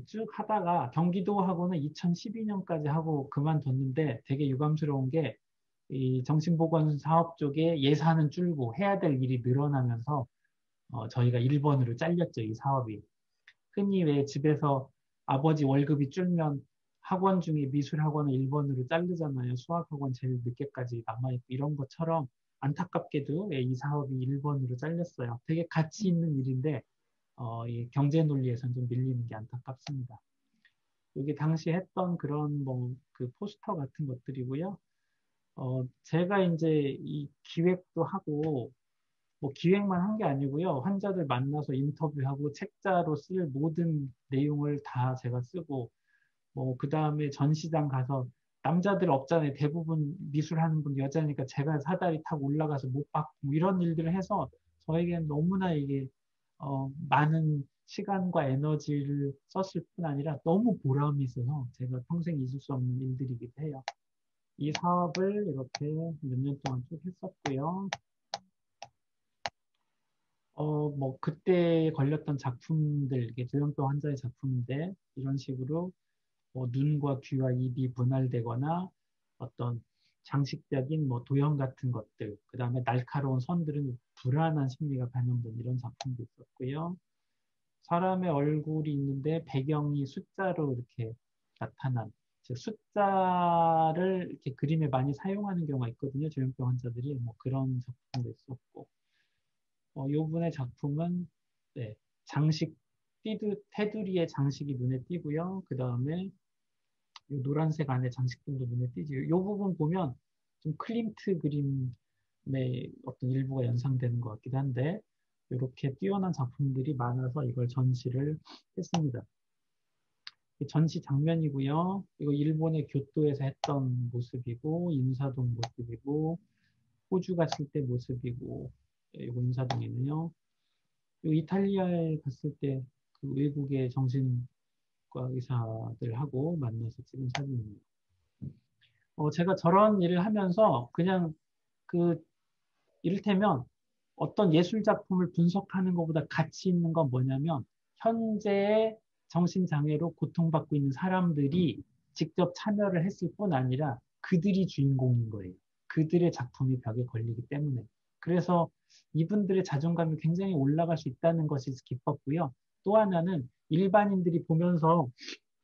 쭉 하다가 경기도하고는 2012년까지 하고 그만뒀는데 되게 유감스러운 게 이 정신보건 사업 쪽에 예산은 줄고 해야 될 일이 늘어나면서 저희가 1번으로 잘렸죠, 이 사업이. 흔히 왜 집에서 아버지 월급이 줄면 학원 중에 미술학원을 1번으로 자르잖아요. 수학학원 제일 늦게까지 남아있고 이런 것처럼 안타깝게도 이 사업이 1번으로 잘렸어요. 되게 가치 있는 일인데 이 경제 논리에서는 좀 밀리는 게 안타깝습니다. 여기 당시 했던 그런 뭐 그 포스터 같은 것들이고요. 제가 이제 이 기획도 하고 뭐 기획만 한 게 아니고요. 환자들 만나서 인터뷰하고 책자로 쓸 모든 내용을 다 제가 쓰고 뭐 그다음에 전시장 가서 남자들 없잖아요. 대부분 미술하는 분 여자니까 제가 사다리 타고 올라가서 못 받고 뭐 이런 일들을 해서 저에게는 너무나 이게 많은 시간과 에너지를 썼을 뿐 아니라 너무 보람이 있어서 제가 평생 잊을 수 없는 일들이기도 해요. 이 사업을 이렇게 몇 년 동안 쭉 했었고요. 뭐, 그때 걸렸던 작품들, 이게 조현병 환자의 작품인데, 이런 식으로 뭐 눈과 귀와 입이 분할되거나 어떤 장식적인 뭐 도형 같은 것들, 그 다음에 날카로운 선들은 불안한 심리가 반영된 이런 작품도 있었고요. 사람의 얼굴이 있는데 배경이 숫자로 이렇게 나타난, 즉 숫자를 이렇게 그림에 많이 사용하는 경우가 있거든요. 조현병 환자들이 뭐 그런 작품도 있었고. 요 분의 작품은 네, 장식, 테두리에 장식이 눈에 띄고요. 그 다음에 노란색 안에 장식등도 눈에 띄죠. 이 부분 보면 좀 클림트 그림의 어떤 일부가 연상되는 것 같기도 한데 이렇게 뛰어난 작품들이 많아서 이걸 전시를 했습니다. 전시 장면이고요. 이거 일본의 교토에서 했던 모습이고 인사동 모습이고 호주 갔을 때 모습이고 이거 인사동에는요. 이탈리아에 갔을 때 그 외국의 정신과 의사들하고 만나서 찍은 사진입니다. 제가 저런 일을 하면서 그냥 그 이를테면 어떤 예술 작품을 분석하는 것보다 가치 있는 건 뭐냐면 현재의 정신장애로 고통받고 있는 사람들이 직접 참여를 했을 뿐 아니라 그들이 주인공인 거예요. 그들의 작품이 벽에 걸리기 때문에. 그래서 이분들의 자존감이 굉장히 올라갈 수 있다는 것이 기뻤고요. 또 하나는 일반인들이 보면서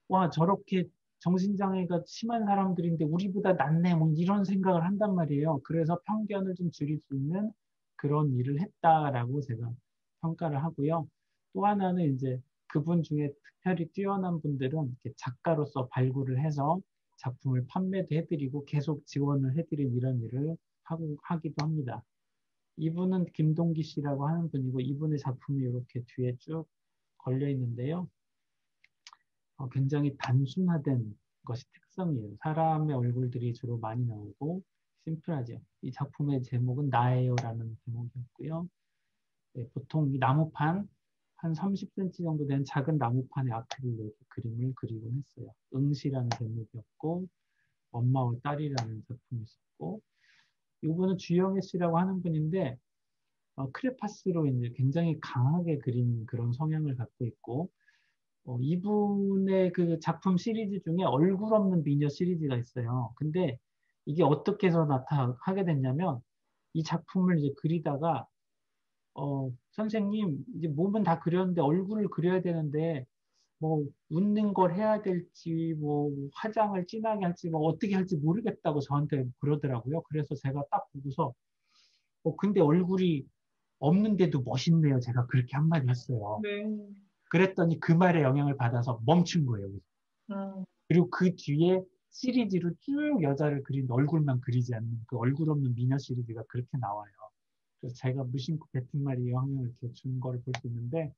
와, 저렇게 정신장애가 심한 사람들인데 우리보다 낫네, 뭐 이런 생각을 한단 말이에요. 그래서 편견을 좀 줄일 수 있는 그런 일을 했다라고 제가 평가를 하고요. 또 하나는 이제 그분 중에 특별히 뛰어난 분들은 이렇게 작가로서 발굴을 해서 작품을 판매도 해드리고 계속 지원을 해드린 이런 일을 하기도 합니다. 이분은 김동기 씨라고 하는 분이고 이분의 작품이 이렇게 뒤에 쭉 걸려 있는데요. 굉장히 단순화된 것이 특성이에요. 사람의 얼굴들이 주로 많이 나오고 심플하죠. 이 작품의 제목은 나예요라는 제목이었고요. 네, 보통 이 나무판 한 30cm 정도 된 작은 나무판에 아크릴로 그림을 그리곤 했어요. 응시라는 제목이었고 엄마와 딸이라는 작품이 있었고 이분은 주영애 씨라고 하는 분인데 크레파스로 이제 굉장히 강하게 그린 그런 성향을 갖고 있고 이분의 그 작품 시리즈 중에 얼굴 없는 미녀 시리즈가 있어요. 근데 이게 어떻게 해서 나타나게 됐냐면 이 작품을 이제 그리다가 선생님 이제 몸은 다 그렸는데 얼굴을 그려야 되는데 뭐 웃는 걸 해야 될지 뭐 화장을 진하게 할지 뭐 어떻게 할지 모르겠다고 저한테 그러더라고요. 그래서 제가 딱 보고서 근데 얼굴이 없는데도 멋있네요. 제가 그렇게 한마디 했어요. 네. 그랬더니 그 말에 영향을 받아서 멈춘 거예요. 음, 그리고 그 뒤에 시리즈로 쭉 여자를 그린 얼굴만 그리지 않는 그 얼굴 없는 미녀 시리즈가 그렇게 나와요. 그래서 제가 무심코 뱉은 말이 영향을 이렇게 준 거를 볼 수 있는데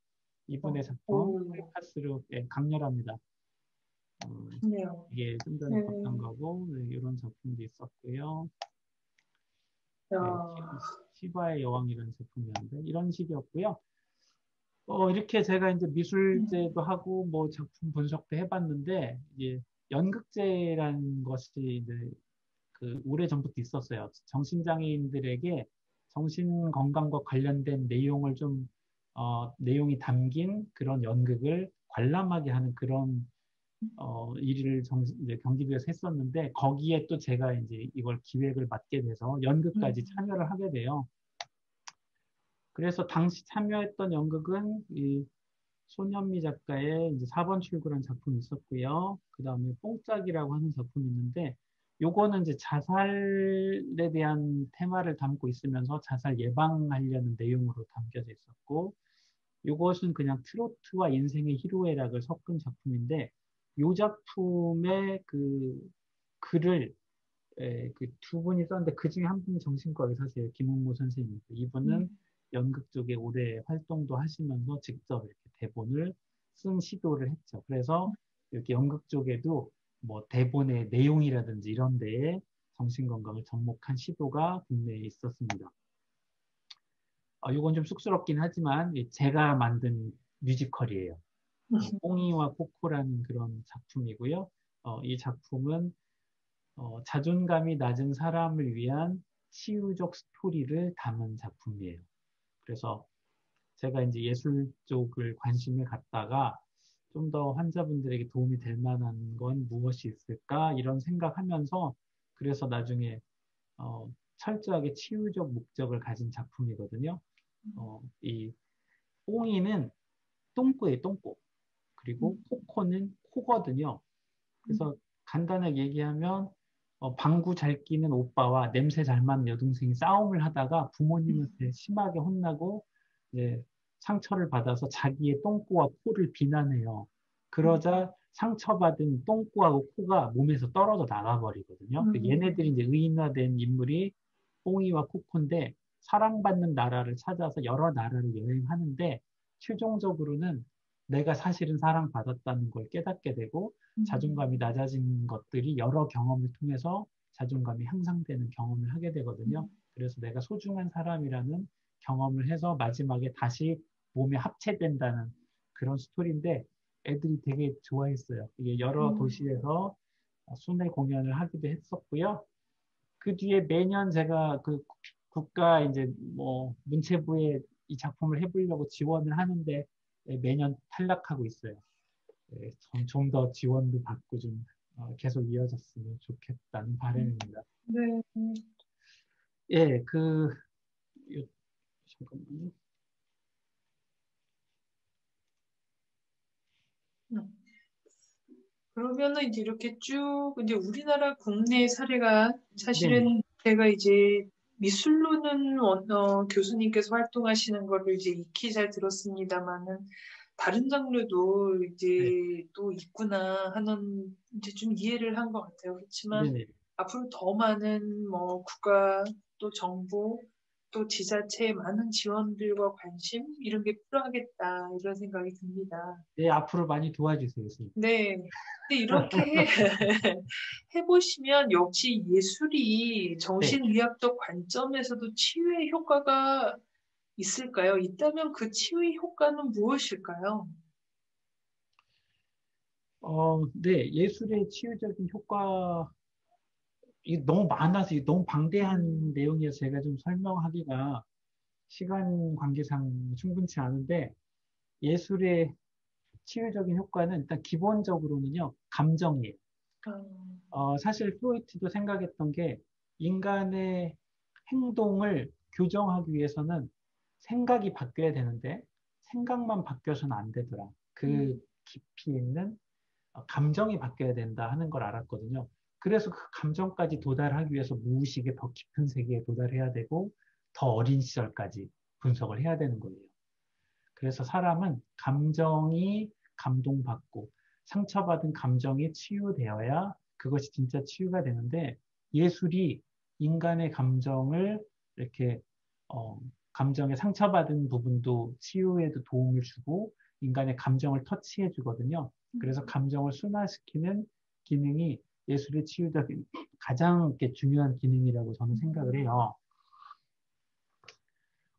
이분의 작품 오, 카스로 강렬합니다. 좋네요. 이게 좀 전에 네. 봤던 거고 네, 이런 작품도 있었고요. 야, 네, 시바의 여왕이라는 작품이었는데 이런 식이었고요. 이렇게 제가 이제 음, 미술제도 하고 뭐 작품 분석도 해봤는데 이제 연극제라는 것이 이제 그 오래전부터 있었어요. 정신장애인들에게 정신 건강과 관련된 내용을 좀 내용이 담긴 그런 연극을 관람하게 하는 그런 일을 이제 경기도에서 했었는데 거기에 또 제가 이제 이걸 기획을 맡게 돼서 연극까지 음, 참여를 하게 돼요. 그래서 당시 참여했던 연극은 이 손현미 작가의 이제 4번 출구라는 작품이 있었고요. 그 다음에 뽕짝이라고 하는 작품이 있는데, 요거는 이제 자살에 대한 테마를 담고 있으면서 자살 예방하려는 내용으로 담겨져 있었고, 요것은 그냥 트로트와 인생의 희로애락을 섞은 작품인데, 요 작품의 그 글을 그 두 분이 썼는데 그 중에 한 분이 정신과 의사세요. 김홍모 선생님. 이분은 음, 연극 쪽에 오래 활동도 하시면서 직접 이렇게 대본을 쓴 시도를 했죠. 그래서 이렇게 연극 쪽에도 뭐 대본의 내용이라든지 이런 데에 정신건강을 접목한 시도가 국내에 있었습니다. 이건 좀 쑥스럽긴 하지만 제가 만든 뮤지컬이에요. 뽕이와 코코라는 그런 작품이고요. 이 작품은 자존감이 낮은 사람을 위한 치유적 스토리를 담은 작품이에요. 그래서 제가 이제 예술 쪽을 관심을 갖다가 좀 더 환자분들에게 도움이 될 만한 건 무엇이 있을까 이런 생각하면서 그래서 나중에 철저하게 치유적 목적을 가진 작품이거든요. 이 뽕이는 똥꼬예요, 똥꼬. 그리고 코코는 코거든요. 그래서 간단하게 얘기하면 방구 잘 끼는 오빠와 냄새 잘 맡는 여동생이 싸움을 하다가 부모님한테 심하게 혼나고 이제 상처를 받아서 자기의 똥꼬와 코를 비난해요. 그러자 상처받은 똥꼬하고 코가 몸에서 떨어져 나가버리거든요. 얘네들이 이제 의인화된 인물이 뽕이와 코코인데 사랑받는 나라를 찾아서 여러 나라를 여행하는데 최종적으로는 내가 사실은 사랑받았다는 걸 깨닫게 되고 자존감이 낮아진 것들이 여러 경험을 통해서 자존감이 향상되는 경험을 하게 되거든요. 그래서 내가 소중한 사람이라는 경험을 해서 마지막에 다시 몸에 합체된다는 그런 스토리인데 애들이 되게 좋아했어요. 이게 여러 도시에서 순회 공연을 하기도 했었고요. 그 뒤에 매년 제가 그 국가 이제 뭐 문체부에 이 작품을 해보려고 지원을 하는데 매년 탈락하고 있어요. 좀 더 지원도 받고 좀 계속 이어졌으면 좋겠다는 바람입니다. 네. 예, 잠깐만요. 음. 그러면은 이제 이렇게 쭉 이제 우리나라 국내 사례가 네네. 사실은 제가 이제 미술로는 교수님께서 활동하시는 거를 이제 익히 잘 들었습니다만은 다른 장르도 네. 이제 또 있구나 하는 이제 좀 이해를 한 것 같아요. 그렇지만 네네. 앞으로 더 많은 뭐 국가 또 정부 또 지자체의 많은 지원들과 관심 이런 게 필요하겠다 이런 생각이 듭니다. 네, 앞으로 많이 도와주세요, 선생님. 네. 근데 이렇게 해보시면 역시 예술이 네. 정신의학적 관점에서도 치유의 효과가 있을까요? 있다면 그 치유의 효과는 무엇일까요? 네, 예술의 치유적인 효과, 이 너무 많아서 이 너무 방대한 음, 내용이어서 제가 좀 설명하기가 시간 관계상 충분치 않은데, 예술의 치유적인 효과는 일단 기본적으로는요, 감정이에요. 음, 사실 프로이트도 생각했던 게 인간의 행동을 교정하기 위해서는 생각이 바뀌어야 되는데 생각만 바뀌어서는 안 되더라. 그 음, 깊이 있는 감정이 바뀌어야 된다 하는 걸 알았거든요. 그래서 그 감정까지 도달하기 위해서 무의식의 더 깊은 세계에 도달해야 되고 더 어린 시절까지 분석을 해야 되는 거예요. 그래서 사람은 감정이 감동받고 상처받은 감정이 치유되어야 그것이 진짜 치유가 되는데 예술이 인간의 감정을 이렇게 어, 감정에 상처받은 부분도 치유에도 도움을 주고 인간의 감정을 터치해 주거든요. 그래서 음, 감정을 순화시키는 기능이 예술의 치유적인 가장 이렇게 중요한 기능이라고 저는 생각을 음, 해요.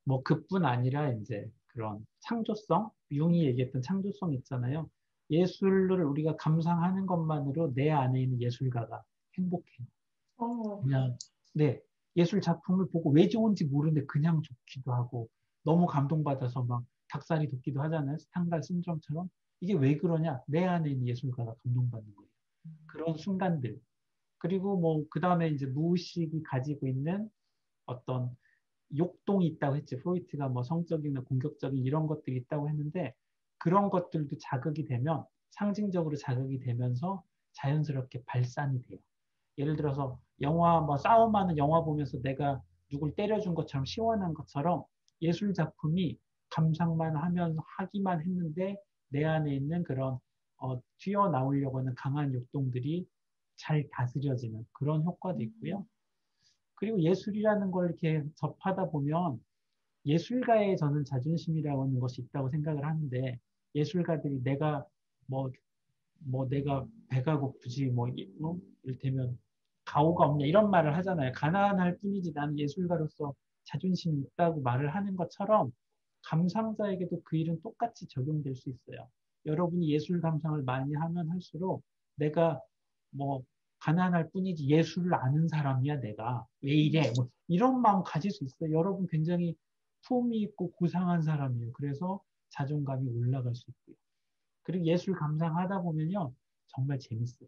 뭐 그뿐 아니라 이제 그런 창조성, 융이 얘기했던 창조성 있잖아요. 예술을 우리가 감상하는 것만으로 내 안에 있는 예술가가 행복해요. 어, 그냥 네, 예술 작품을 보고 왜 좋은지 모르는데 그냥 좋기도 하고 너무 감동받아서 막 닭살이 돋기도 하잖아요. 스탕갈 신드롬처럼. 이게 왜 그러냐? 내 안에 있는 예술가가 감동받는 거예요. 그런 순간들. 그리고 뭐 그 다음에 이제 무의식이 가지고 있는 어떤 욕동이 있다고 했지. 프로이트가 뭐 성적이나 공격적인 이런 것들이 있다고 했는데 그런 것들도 자극이 되면 상징적으로 자극이 되면서 자연스럽게 발산이 돼요. 예를 들어서 영화 뭐 싸움하는 영화 보면서 내가 누굴 때려준 것처럼 시원한 것처럼 예술 작품이 감상만 하면 하기만 했는데 내 안에 있는 그런 튀어나오려고 하는 강한 욕동들이 잘 다스려지는 그런 효과도 있고요. 그리고 예술이라는 걸 이렇게 접하다 보면 예술가의 저는 자존심이라고 하는 것이 있다고 생각을 하는데 예술가들이 내가 뭐, 뭐 내가 배가 고프지 뭐 이를테면 가오가 없냐 이런 말을 하잖아요. 가난할 뿐이지 나는 예술가로서 자존심이 있다고 말을 하는 것처럼 감상자에게도 그 일은 똑같이 적용될 수 있어요. 여러분이 예술 감상을 많이 하면 할수록 내가 뭐 가난할 뿐이지 예술을 아는 사람이야 내가 왜 이래 뭐 이런 마음 가질 수 있어요. 여러분 굉장히 품이 있고 고상한 사람이에요. 그래서 자존감이 올라갈 수 있고요. 그리고 예술 감상하다 보면요 정말 재밌어요.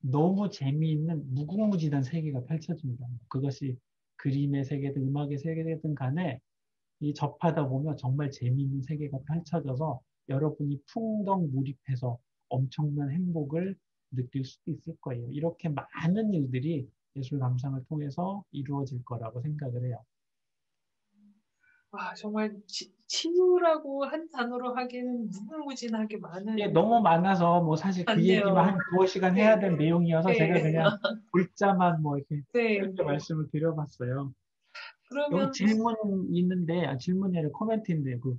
너무 재미있는 무궁무진한 세계가 펼쳐집니다. 그것이 그림의 세계든 음악의 세계든 간에 이 접하다 보면 정말 재미있는 세계가 펼쳐져서 여러분이 풍덩 몰입해서 엄청난 행복을 느낄 수도 있을 거예요. 이렇게 많은 일들이 예술 감상을 통해서 이루어질 거라고 생각을 해요. 와, 정말 치유라고 한 단어로 하기에는 무궁무진하게 예, 많은 너무 많아서 뭐 사실 그 얘기만 많네요. 한 두어 시간 네, 해야 될 내용이어서 제가 네, 그냥 글자만 뭐 이렇게 네. 짧게 말씀을 드려봤어요. 여기 그러면 질문 있는데, 질문이 아니라 코멘트인데, 그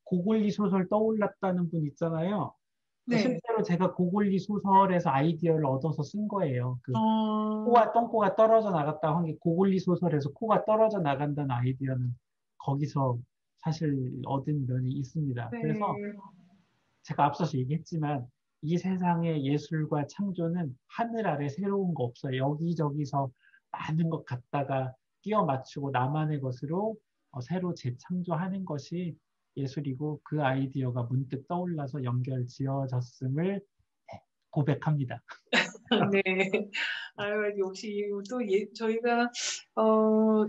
고골리 소설 떠올랐다는 분 있잖아요. 네, 실제로 제가 고골리 소설에서 아이디어를 얻어서 쓴 거예요. 그 어, 코와 똥꼬가 떨어져 나갔다고 한 게 고골리 소설에서 코가 떨어져 나간다는 아이디어는 거기서 사실 얻은 면이 있습니다. 그래서 네. 제가 앞서서 얘기했지만 이 세상의 예술과 창조는 하늘 아래 새로운 거 없어요. 여기저기서 많은 것 갖다가 끼워 맞추고 나만의 것으로 새로 재창조하는 것이 예술이고 그 아이디어가 문득 떠올라서 연결 지어졌음을 고백합니다. 네. 아유, 역시 또 저희가, 어,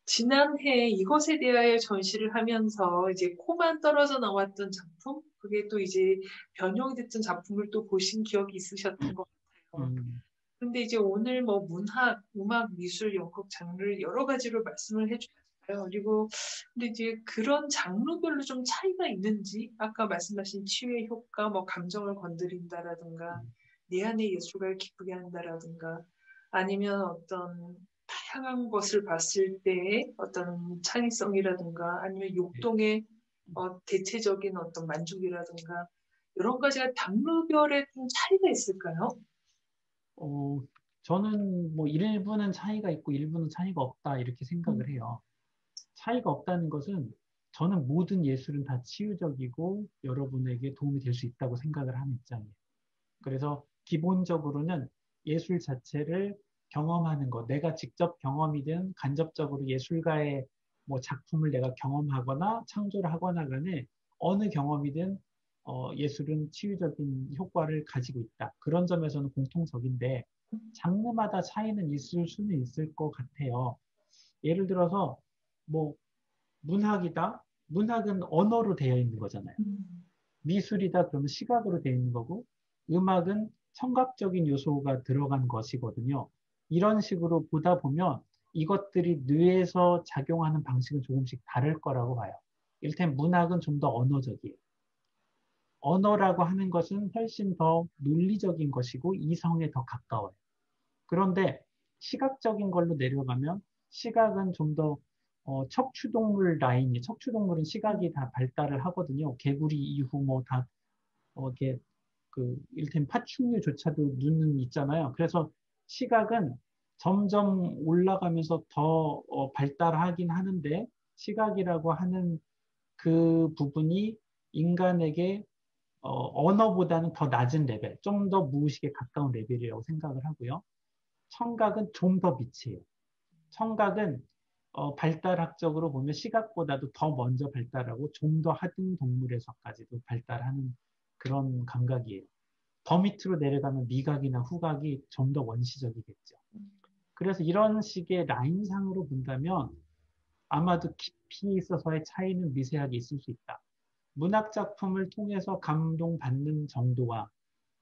지난해 이것에 대하여 전시를 하면서 이제 코만 떨어져 나왔던 작품, 그게 또 이제 변형이 됐던 작품을 또 보신 기억이 있으셨던 것 같아요. 음, 근데 이제 오늘 뭐 문학, 음악, 미술, 연극 장르 여러 가지로 말씀을 해주셨어요. 그리고 근데 이제 그런 장르별로 좀 차이가 있는지 아까 말씀하신 치유의 효과, 뭐 감정을 건드린다라든가 내 안의 예술가를 기쁘게 한다라든가 아니면 어떤 다양한 것을 봤을 때의 어떤 창의성이라든가 아니면 네. 욕동의 대체적인 어떤 만족이라든가 여러 가지가 장르별에 좀 차이가 있을까요? 어, 저는 뭐 일부는 차이가 있고 일부는 차이가 없다 이렇게 생각을 음. 해요. 차이가 없다는 것은 저는 모든 예술은 다 치유적이고 여러분에게 도움이 될 수 있다고 생각을 하는 입장이에요. 그래서 기본적으로는 예술 자체를 경험하는 것, 내가 직접 경험이든 간접적으로 예술가의 뭐 작품을 내가 경험하거나 창조를 하거나 간에 어느 경험이든 예술은 치유적인 효과를 가지고 있다. 그런 점에서는 공통적인데 장르마다 차이는 있을 수는 있을 것 같아요. 예를 들어서 뭐 문학이다. 문학은 언어로 되어 있는 거잖아요. 음. 미술이다 그러면 시각으로 되어 있는 거고 음악은 청각적인 요소가 들어간 것이거든요. 이런 식으로 보다 보면 이것들이 뇌에서 작용하는 방식은 조금씩 다를 거라고 봐요. 일단 문학은 좀 더 언어적이에요. 언어라고 하는 것은 훨씬 더 논리적인 것이고 이성에 더 가까워요. 그런데 시각적인 걸로 내려가면 시각은 좀 더 척추동물 라인이 척추동물은 시각이 다 발달을 하거든요. 개구리 이후 뭐다 이게 그 일템 파충류조차도 눈은 있잖아요. 그래서 시각은 점점 올라가면서 더 발달하긴 하는데 시각이라고 하는 그 부분이 인간에게 언어보다는 더 낮은 레벨, 좀 더 무의식에 가까운 레벨이라고 생각을 하고요. 청각은 좀 더 밑이에요. 청각은 발달학적으로 보면 시각보다도 더 먼저 발달하고 좀 더 하등 동물에서까지도 발달하는 그런 감각이에요. 더 밑으로 내려가면 미각이나 후각이 좀 더 원시적이겠죠. 그래서 이런 식의 라인상으로 본다면 아마도 깊이 있어서의 차이는 미세하게 있을 수 있다. 문학 작품을 통해서 감동받는 정도와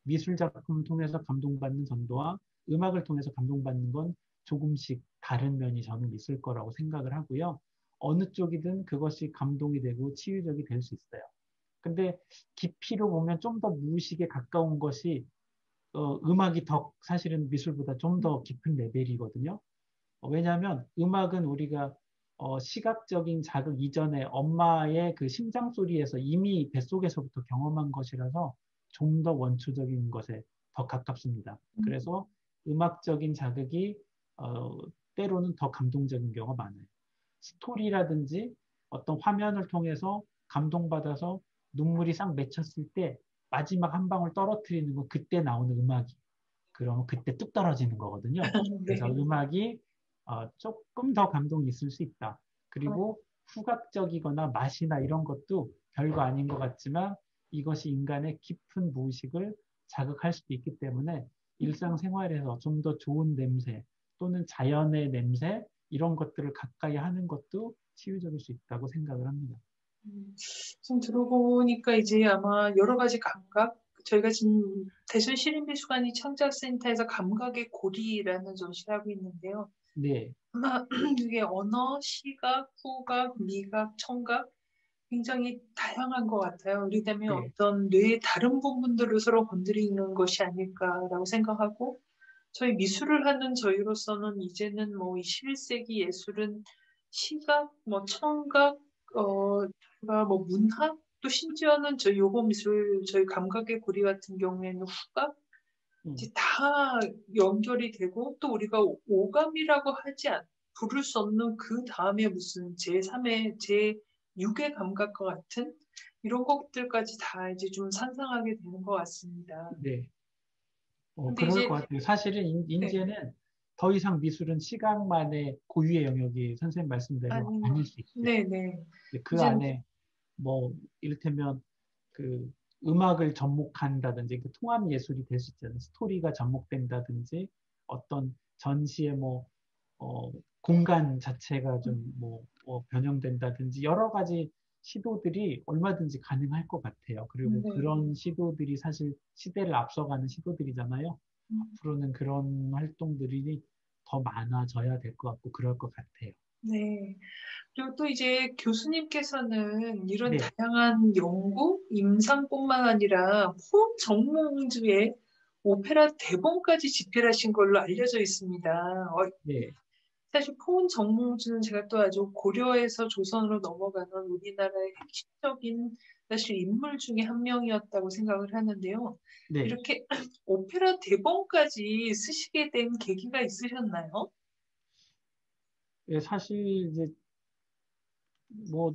미술 작품을 통해서 감동받는 정도와 음악을 통해서 감동받는 건 조금씩 다른 면이 저는 있을 거라고 생각을 하고요. 어느 쪽이든 그것이 감동이 되고 치유적이 될 수 있어요. 근데 깊이로 보면 좀 더 무의식에 가까운 것이 음악이 더 사실은 미술보다 좀 더 깊은 레벨이거든요. 왜냐하면 음악은 우리가 시각적인 자극 이전에 엄마의 그 심장 소리에서 이미 뱃속에서부터 경험한 것이라서 좀 더 원초적인 것에 더 가깝습니다. 그래서 음악적인 자극이 어, 때로는 더 감동적인 경우가 많아요. 스토리라든지 어떤 화면을 통해서 감동받아서 눈물이 싹 맺혔을 때 마지막 한 방울 떨어뜨리는 거 그때 나오는 음악이 그러면 그때 뚝 떨어지는 거거든요. 그래서 네. 음악이 조금 더 감동이 있을 수 있다. 그리고 후각적이거나 맛이나 이런 것도 별거 아닌 것 같지만 이것이 인간의 깊은 무의식을 자극할 수도 있기 때문에 일상생활에서 좀 더 좋은 냄새 또는 자연의 냄새 이런 것들을 가까이 하는 것도 치유적일 수 있다고 생각을 합니다. 지금 들어보니까 이제 아마 여러 가지 감각, 저희가 지금 대전 시립미술관이 창작센터에서 감각의 고리라는 전시를 하고 있는데요. 네, 아마 이게 언어, 시각, 후각, 미각, 청각 굉장히 다양한 것 같아요. 우리 때문에 네, 어떤 뇌의 다른 부분들을 서로 건드리는 것이 아닐까라고 생각하고 저희 미술을 하는 저희로서는 이제는 뭐 21세기 예술은 시각, 뭐 청각, 저희가 뭐 문학, 또 심지어는 저희 요거 미술, 저희 감각의 고리 같은 경우에는 후각, 이제 음, 다 연결이 되고 또 우리가 오감이라고 부를 수 없는 그 다음에 무슨 제3의, 제6의 감각과 같은 이런 것들까지 다 이제 좀 상상하게 되는 것 같습니다. 네. 근데 그럴 이제, 것 같아요. 사실은 네, 이제는 더 이상 미술은 시각만의 고유의 영역이 선생님 말씀대로 아닐 수 있어요. 네네. 근데 그 이제 안에 뭐 이를테면 그 음악을 접목한다든지 그 통합 예술이 될 수 있잖아요. 스토리가 접목된다든지 어떤 전시에 뭐 공간 자체가 좀 뭐 변형된다든지 여러 가지 시도들이 얼마든지 가능할 것 같아요. 그리고 네. 그런 시도들이 사실 시대를 앞서가는 시도들이잖아요. 앞으로는 그런 활동들이 더 많아져야 될 것 같고 그럴 것 같아요. 네. 그리고 또 이제 교수님께서는 이런 네, 다양한 연구, 임상뿐만 아니라 폰 정몽주의 오페라 대본까지 집필하신 걸로 알려져 있습니다. 네, 사실 포은 정몽주는 제가 또 아주 고려에서 조선으로 넘어가는 우리나라의 핵심적인 사실 인물 중에 한 명이었다고 생각을 하는데요. 네. 이렇게 오페라 대본까지 쓰시게 된 계기가 있으셨나요? 예, 사실 이제 뭐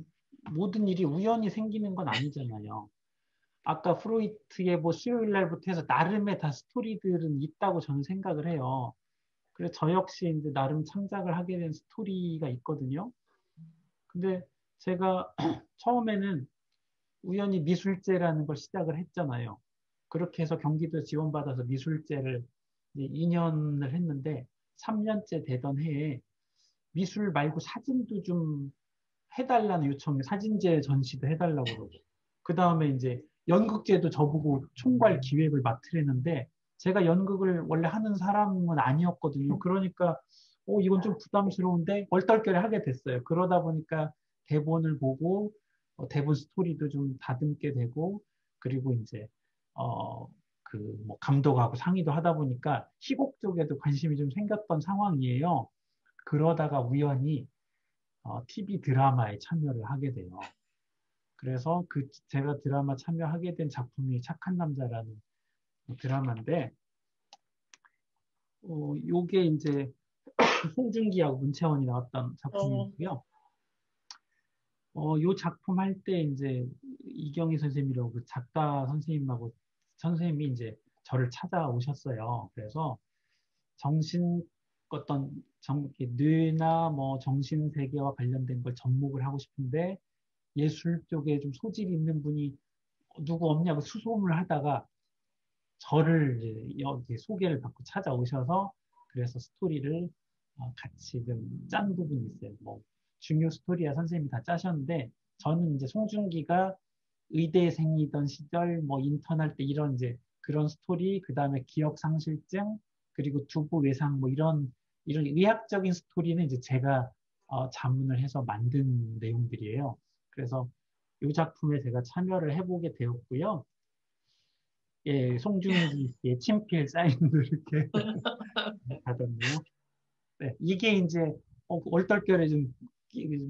모든 일이 우연히 생기는 건 아니잖아요. 아까 프로이트의 뭐 수요일 날부터 해서 나름의 다 스토리들은 있다고 저는 생각을 해요. 그래서 저 역시 이제 나름 창작을 하게 된 스토리가 있거든요. 근데 제가 처음에는 우연히 미술제라는 걸 시작을 했잖아요. 그렇게 해서 경기도 지원받아서 미술제를 2년을 했는데 3년째 되던 해에 미술 말고 사진도 좀 해달라는 요청이 사진제 전시도 해달라고 그러고 그 다음에 이제 연극제도 저보고 총괄 기획을 맡으려는데 제가 연극을 원래 하는 사람은 아니었거든요. 그러니까 이건 좀 부담스러운데 얼떨결에 하게 됐어요. 그러다 보니까 대본을 보고 대본 스토리도 좀 다듬게 되고 그리고 이제 그 뭐 감독하고 상의도 하다 보니까 희곡 쪽에도 관심이 좀 생겼던 상황이에요. 그러다가 우연히 TV 드라마에 참여를 하게 돼요. 그래서 제가 드라마 참여하게 된 작품이 착한 남자라는 드라마인데, 요게 이제 송중기하고 문채원이 나왔던 어, 작품이고요. 요 작품 할 때 이제 이경희 선생님이라고 그 작가 선생님하고 선생님이 이제 저를 찾아오셨어요. 그래서 정신 어떤 이렇게 뇌나 뭐 정신 세계와 관련된 걸 접목을 하고 싶은데 예술 쪽에 좀 소질이 있는 분이 누구 없냐고 수소문을 하다가 저를 이제 여기 소개를 받고 찾아오셔서 그래서 스토리를 같이 좀 짠 부분이 있어요. 뭐 중요 스토리야 선생님이 다 짜셨는데 저는 이제 송중기가 의대생이던 시절 뭐 인턴할 때 이런 이제 그런 스토리 그다음에 기억 상실증 그리고 두부 외상 뭐 이런 의학적인 스토리는 이제 제가 자문을 해서 만든 내용들이에요. 그래서 이 작품에 제가 참여를 해보게 되었고요. 예, 송중기 씨의 친필 사인도 이렇게 받았네요. 네, 이게 이제 얼떨결에 좀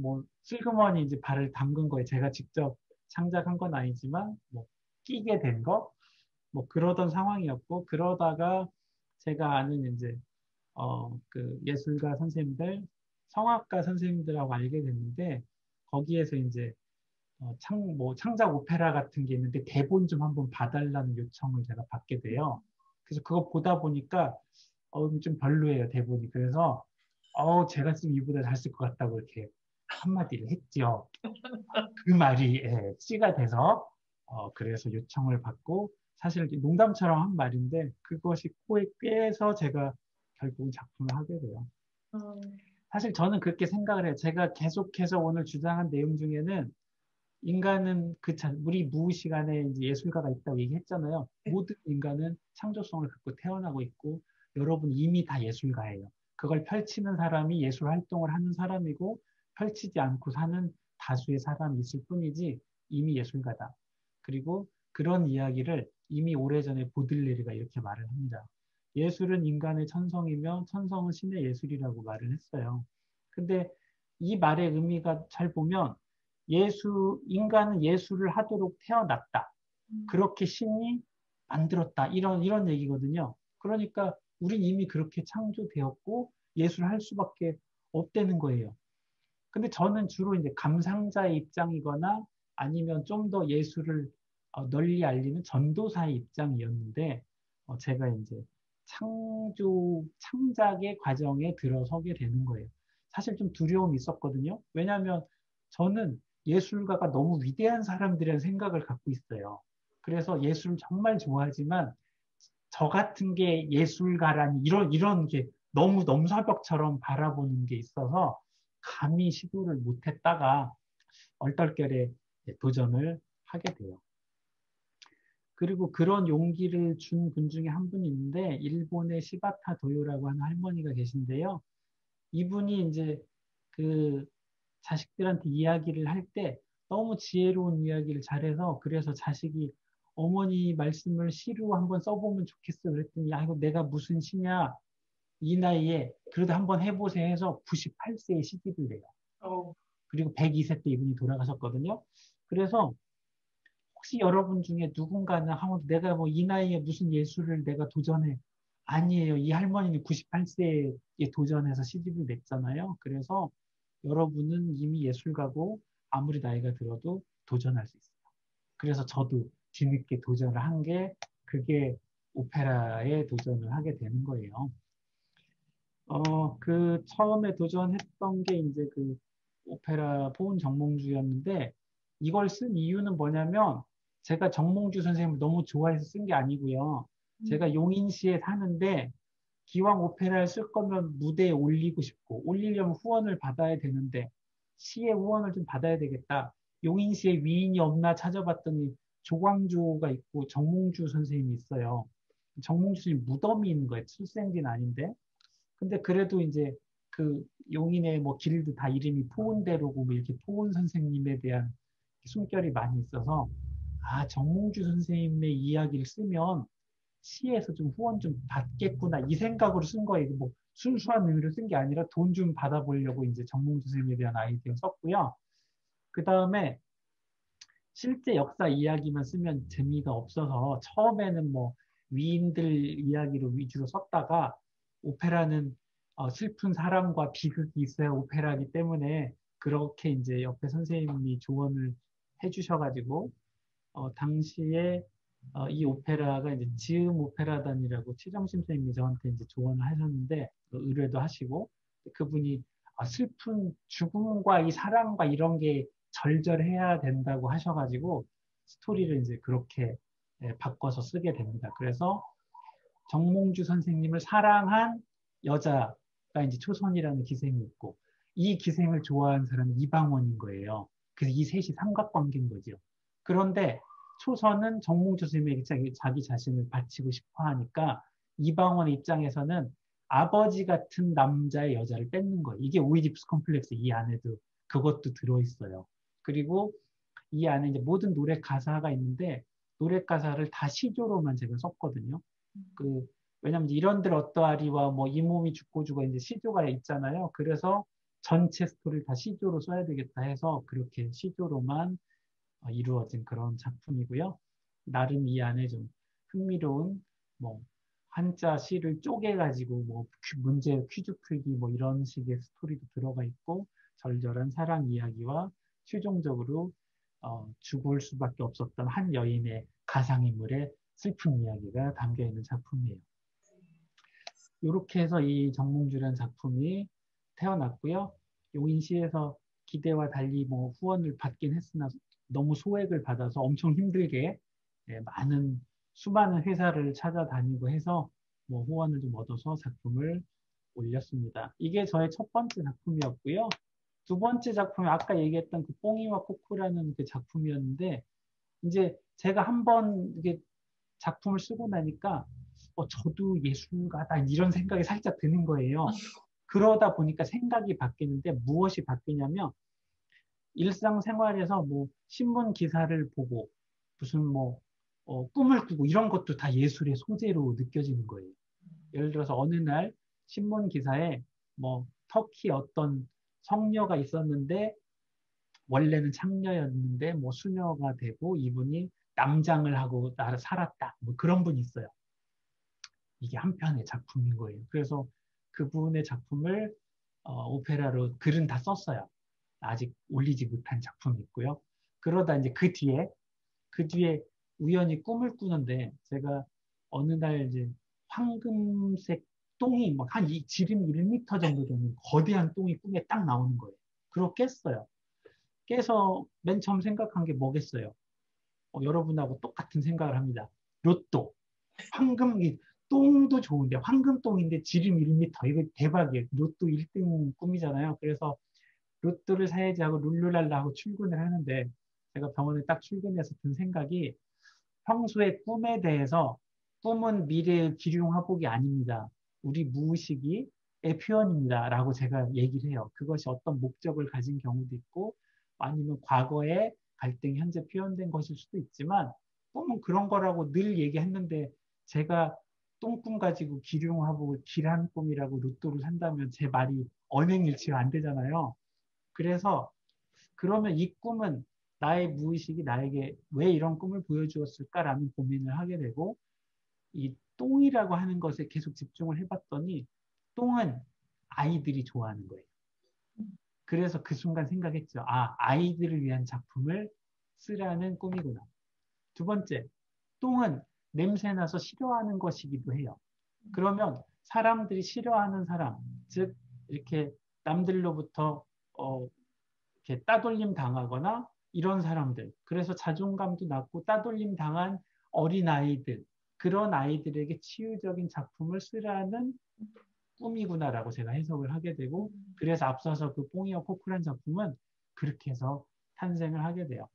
뭐 슬그머니 이제 발을 담근 거예요. 제가 직접 창작한 건 아니지만 뭐 끼게 된 거, 뭐 그러던 상황이었고 그러다가 제가 아는 이제 그 예술가 선생님들, 성악가 선생님들하고 알게 됐는데 거기에서 이제 뭐 창작 오페라 같은 게 있는데 대본 좀 한번 봐달라는 요청을 제가 받게 돼요. 그래서 그거 보다 보니까 좀 별로예요, 대본이. 그래서 제가 쓰면 이보다 잘 쓸 것 같다고 이렇게 한마디를 했죠. 그 말이 예, 씨가 돼서 그래서 요청을 받고 사실 농담처럼 한 말인데 그것이 코에 꿰서 제가 결국은 작품을 하게 돼요. 어, 사실 저는 그렇게 생각을 해요. 제가 계속해서 오늘 주장한 내용 중에는 인간은 우리 무의식안에 이제 예술가가 있다고 얘기했잖아요. 네. 모든 인간은 창조성을 갖고 태어나고 있고 여러분 이미 다 예술가예요. 그걸 펼치는 사람이 예술 활동을 하는 사람이고 펼치지 않고 사는 다수의 사람이 있을 뿐이지 이미 예술가다. 그리고 그런 이야기를 이미 오래전에 보들레르가 이렇게 말을 합니다. 예술은 인간의 천성이며 천성은 신의 예술이라고 말을 했어요. 근데 이 말의 의미가 잘 보면 인간은 예술을 하도록 태어났다. 그렇게 신이 만들었다. 이런 얘기거든요. 그러니까 우린 이미 그렇게 창조되었고 예술을 할 수밖에 없다는 거예요. 근데 저는 주로 이제 감상자의 입장이거나 아니면 좀 더 예술을 널리 알리는 전도사의 입장이었는데 제가 이제 창작의 과정에 들어서게 되는 거예요. 사실 좀 두려움이 있었거든요. 왜냐하면 저는 예술가가 너무 위대한 사람들이라는 생각을 갖고 있어요. 그래서 예술을 정말 좋아하지만 저 같은 게 예술가라니 이런 게 너무 넘사벽처럼 바라보는 게 있어서 감히 시도를 못했다가 얼떨결에 도전을 하게 돼요. 그리고 그런 용기를 준 분 중에 한 분이 있는데 일본의 시바타 도요라고 하는 할머니가 계신데요. 이분이 이제 그 자식들한테 이야기를 할 때 너무 지혜로운 이야기를 잘해서 그래서 자식이 어머니 말씀을 시로 한번 써보면 좋겠어 그랬더니 아 이거 내가 무슨 시냐 이 나이에 그래도 한번 해보세요 해서 98세에 시집을 내요. 어, 그리고 102세 때 이분이 돌아가셨거든요. 그래서 혹시 여러분 중에 누군가는 하면 내가 뭐 이 나이에 무슨 예술을 내가 도전해. 아니에요. 이 할머니는 98세에 도전해서 시집을 냈잖아요. 그래서 여러분은 이미 예술가고 아무리 나이가 들어도 도전할 수 있어요. 그래서 저도 뒤늦게 도전을 한 게 그게 오페라에 도전을 하게 되는 거예요. 그 처음에 도전했던 게 이제 그 오페라 포은 정몽주였는데 이걸 쓴 이유는 뭐냐면 제가 정몽주 선생님을 너무 좋아해서 쓴 게 아니고요. 제가 용인시에 사는데 기왕 오페라를 쓸 거면 무대에 올리고 싶고 올리려면 후원을 받아야 되는데 시의 후원을 좀 받아야 되겠다. 용인시에 위인이 없나 찾아봤더니 조광조가 있고 정몽주 선생님이 있어요. 정몽주 선생님 무덤이 있는 거예요. 출생지는 아닌데. 근데 그래도 이제 그 용인의 뭐 길도 다 이름이 포은대로고 뭐 이렇게 포은 선생님에 대한 숨결이 많이 있어서 아 정몽주 선생님의 이야기를 쓰면 시에서 좀 후원 좀 받겠구나 이 생각으로 쓴 거예요. 뭐 순수한 의미로 쓴 게 아니라 돈 좀 받아보려고 이제 정몽주 선생님에 대한 아이디어 썼고요. 그 다음에 실제 역사 이야기만 쓰면 재미가 없어서 처음에는 뭐 위인들 이야기로 위주로 썼다가 오페라는 슬픈 사랑과 비극이 있어야 오페라이기 때문에 그렇게 이제 옆에 선생님이 조언을 해주셔가지고 당시에 이 오페라가 이제 지음 오페라단이라고 최정심 선생님이 저한테 이제 조언을 하셨는데 의뢰도 하시고 그분이 슬픈 죽음과 이 사랑과 이런 게 절절해야 된다고 하셔가지고 스토리를 이제 그렇게 바꿔서 쓰게 됩니다. 그래서 정몽주 선생님을 사랑한 여자가 이제 초선이라는 기생이 있고 이 기생을 좋아하는 사람이 이방원인 거예요. 그래서 이 셋이 삼각관계인 거죠. 그런데 초선은 정몽주 선생님에게 자기 자신을 바치고 싶어 하니까 이방원의 입장에서는 아버지 같은 남자의 여자를 뺏는 거예요. 이게 오이디푸스 컴플렉스 이 안에도 그것도 들어있어요. 그리고 이 안에 이제 모든 노래 가사가 있는데 노래 가사를 다 시조로만 제가 썼거든요. 그 왜냐면 이런들 어떠하리와 뭐 이 몸이 죽고 죽어 이제 시조가 있잖아요. 그래서 전체 스토리를 다 시조로 써야 되겠다 해서 그렇게 시조로만 이루어진 그런 작품이고요. 나름 이 안에 좀 흥미로운 뭐 한자 시를 쪼개가지고 뭐 문제 퀴즈 풀기 뭐 이런 식의 스토리도 들어가 있고 절절한 사랑 이야기와 최종적으로 죽을 수밖에 없었던 한 여인의 가상인물의 슬픈 이야기가 담겨 있는 작품이에요. 이렇게 해서 이 정몽주라는 작품이 태어났고요. 용인시에서 기대와 달리 뭐 후원을 받긴 했으나 너무 소액을 받아서 엄청 힘들게 많은 수많은 회사를 찾아다니고 해서 뭐 후원을 좀 얻어서 작품을 올렸습니다. 이게 저의 첫 번째 작품이었고요. 두 번째 작품이 아까 얘기했던 그 뽕이와 코코라는 그 작품이었는데 이제 제가 한번 이게 작품을 쓰고 나니까 저도 예술가다 이런 생각이 살짝 드는 거예요. 그러다 보니까 생각이 바뀌는데 무엇이 바뀌냐면 일상생활에서 뭐 신문 기사를 보고 무슨 뭐 꿈을 꾸고 이런 것도 다 예술의 소재로 느껴지는 거예요. 예를 들어서 어느 날 신문 기사에 뭐 터키 어떤 성녀가 있었는데 원래는 창녀였는데 뭐 수녀가 되고 이분이 남장을 하고 나를 살았다. 뭐 그런 분이 있어요. 이게 한 편의 작품인 거예요. 그래서 그분의 작품을 오페라로 글은 다 썼어요. 아직 올리지 못한 작품이 있고요. 그러다 이제 그 뒤에 우연히 꿈을 꾸는데 제가 어느 날 이제 황금색 똥이 막한 지름 1m 정도 되는 거대한 똥이 꿈에 딱 나오는 거예요. 그러고 깼어요. 깨서 맨 처음 생각한 게 뭐겠어요? 여러분하고 똑같은 생각을 합니다. 로또. 황금, 똥도 좋은데 황금똥인데 지름 1m 이거 대박이에요. 로또 1등 꿈이잖아요. 그래서 로또를 사야지 하고 룰루랄라 하고 출근을 하는데 제가 병원에 딱 출근해서 든 생각이 평소에 꿈에 대해서 꿈은 미래의 기륭화복이 아닙니다. 우리 무의식의 표현입니다. 라고 제가 얘기를 해요. 그것이 어떤 목적을 가진 경우도 있고 아니면 과거에 갈등이 현재 표현된 것일 수도 있지만 꿈은 그런 거라고 늘 얘기했는데 제가 똥꿈 가지고 기륭화복을 길한 꿈이라고 로또를 산다면 제 말이 언행일치가 안 되잖아요. 그래서 그러면 이 꿈은 나의 무의식이 나에게 왜 이런 꿈을 보여주었을까라는 고민을 하게 되고 이 똥이라고 하는 것에 계속 집중을 해봤더니 똥은 아이들이 좋아하는 거예요. 그래서 그 순간 생각했죠. 아, 아이들을 위한 작품을 쓰라는 꿈이구나. 두 번째, 똥은 냄새나서 싫어하는 것이기도 해요. 그러면 사람들이 싫어하는 사람, 즉 이렇게 남들로부터 이렇게 따돌림 당하거나 이런 사람들, 그래서 자존감도 낮고 따돌림 당한 어린아이들, 그런 아이들에게 치유적인 작품을 쓰라는 꿈이구나라고 제가 해석을 하게 되고, 그래서 앞서서 그 뽕이어 코쿠란 작품은 그렇게 해서 탄생을 하게 돼요.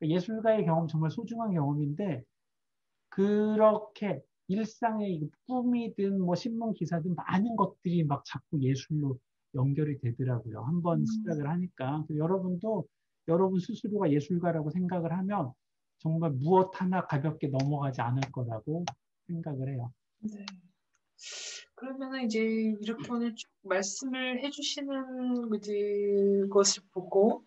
예술가의 경험 정말 소중한 경험인데, 그렇게 일상의 꿈이든 뭐 신문 기사든 많은 것들이 막 자꾸 예술로 연결이 되더라고요. 한번 시작을 하니까. 여러분도 여러분 스스로가 예술가라고 생각을 하면 정말 무엇 하나 가볍게 넘어가지 않을 거라고 생각을 해요. 네. 그러면은 이제 이렇게 오늘 쭉 말씀을 해주시는 이제 것을 보고,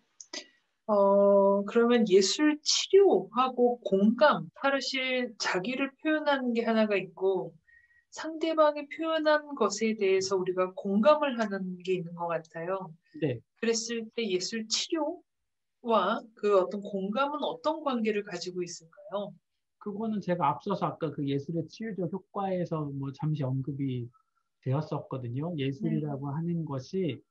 그러면 예술 치료하고 공감, 사실 자기를 표현하는 게 하나가 있고, 상대방이 표현한 것에 대해서 우리가 공감을 하는 게 있는 것 같아요. 네, 그랬을 때 예술 치료와 그 어떤 공감은 어떤 관계를 가지고 있을까요? 그거는 제가 앞서서 아까 그 예술의 치유적 효과에서 뭐 잠시 언급이 되었었거든요. 네. 예술이라고 하는 것이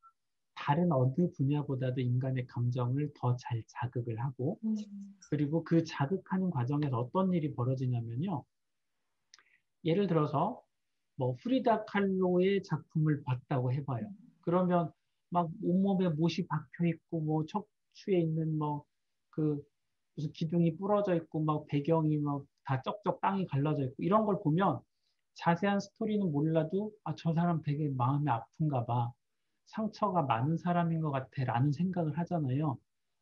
다른 어느 분야보다도 인간의 감정을 더 잘 자극을 하고 음, 그리고 그 자극하는 과정에서 어떤 일이 벌어지냐면요. 예를 들어서 뭐 프리다 칼로의 작품을 봤다고 해봐요. 그러면 막 온몸에 못이 박혀 있고 뭐 척추에 있는 뭐 그 무슨 기둥이 부러져 있고 막 배경이 막 다 쩍쩍 땅이 갈라져 있고 이런 걸 보면 자세한 스토리는 몰라도 아, 저 사람 되게 마음이 아픈가 봐. 상처가 많은 사람인 것 같아 라는 생각을 하잖아요.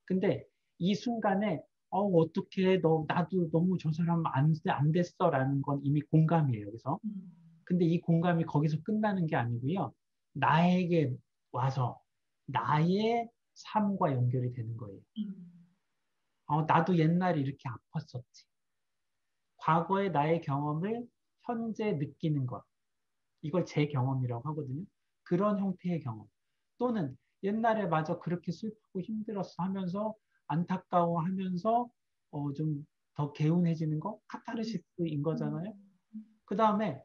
근데 이 순간에 어떻게 나도 너무 저 사람 안 됐어 라는 건 이미 공감이에요. 그래서 음, 근데 이 공감이 거기서 끝나는 게 아니고요. 나에게 와서 나의 삶과 연결이 되는 거예요. 음, 나도 옛날에 이렇게 아팠었지. 과거의 나의 경험을 현재 느끼는 것. 이걸 제 경험이라고 하거든요. 그런 형태의 경험. 또는 옛날에 마저 그렇게 슬프고 힘들었어 하면서 안타까워하면서 좀 더 개운해지는 거 카타르시스인 거잖아요. 음, 그 다음에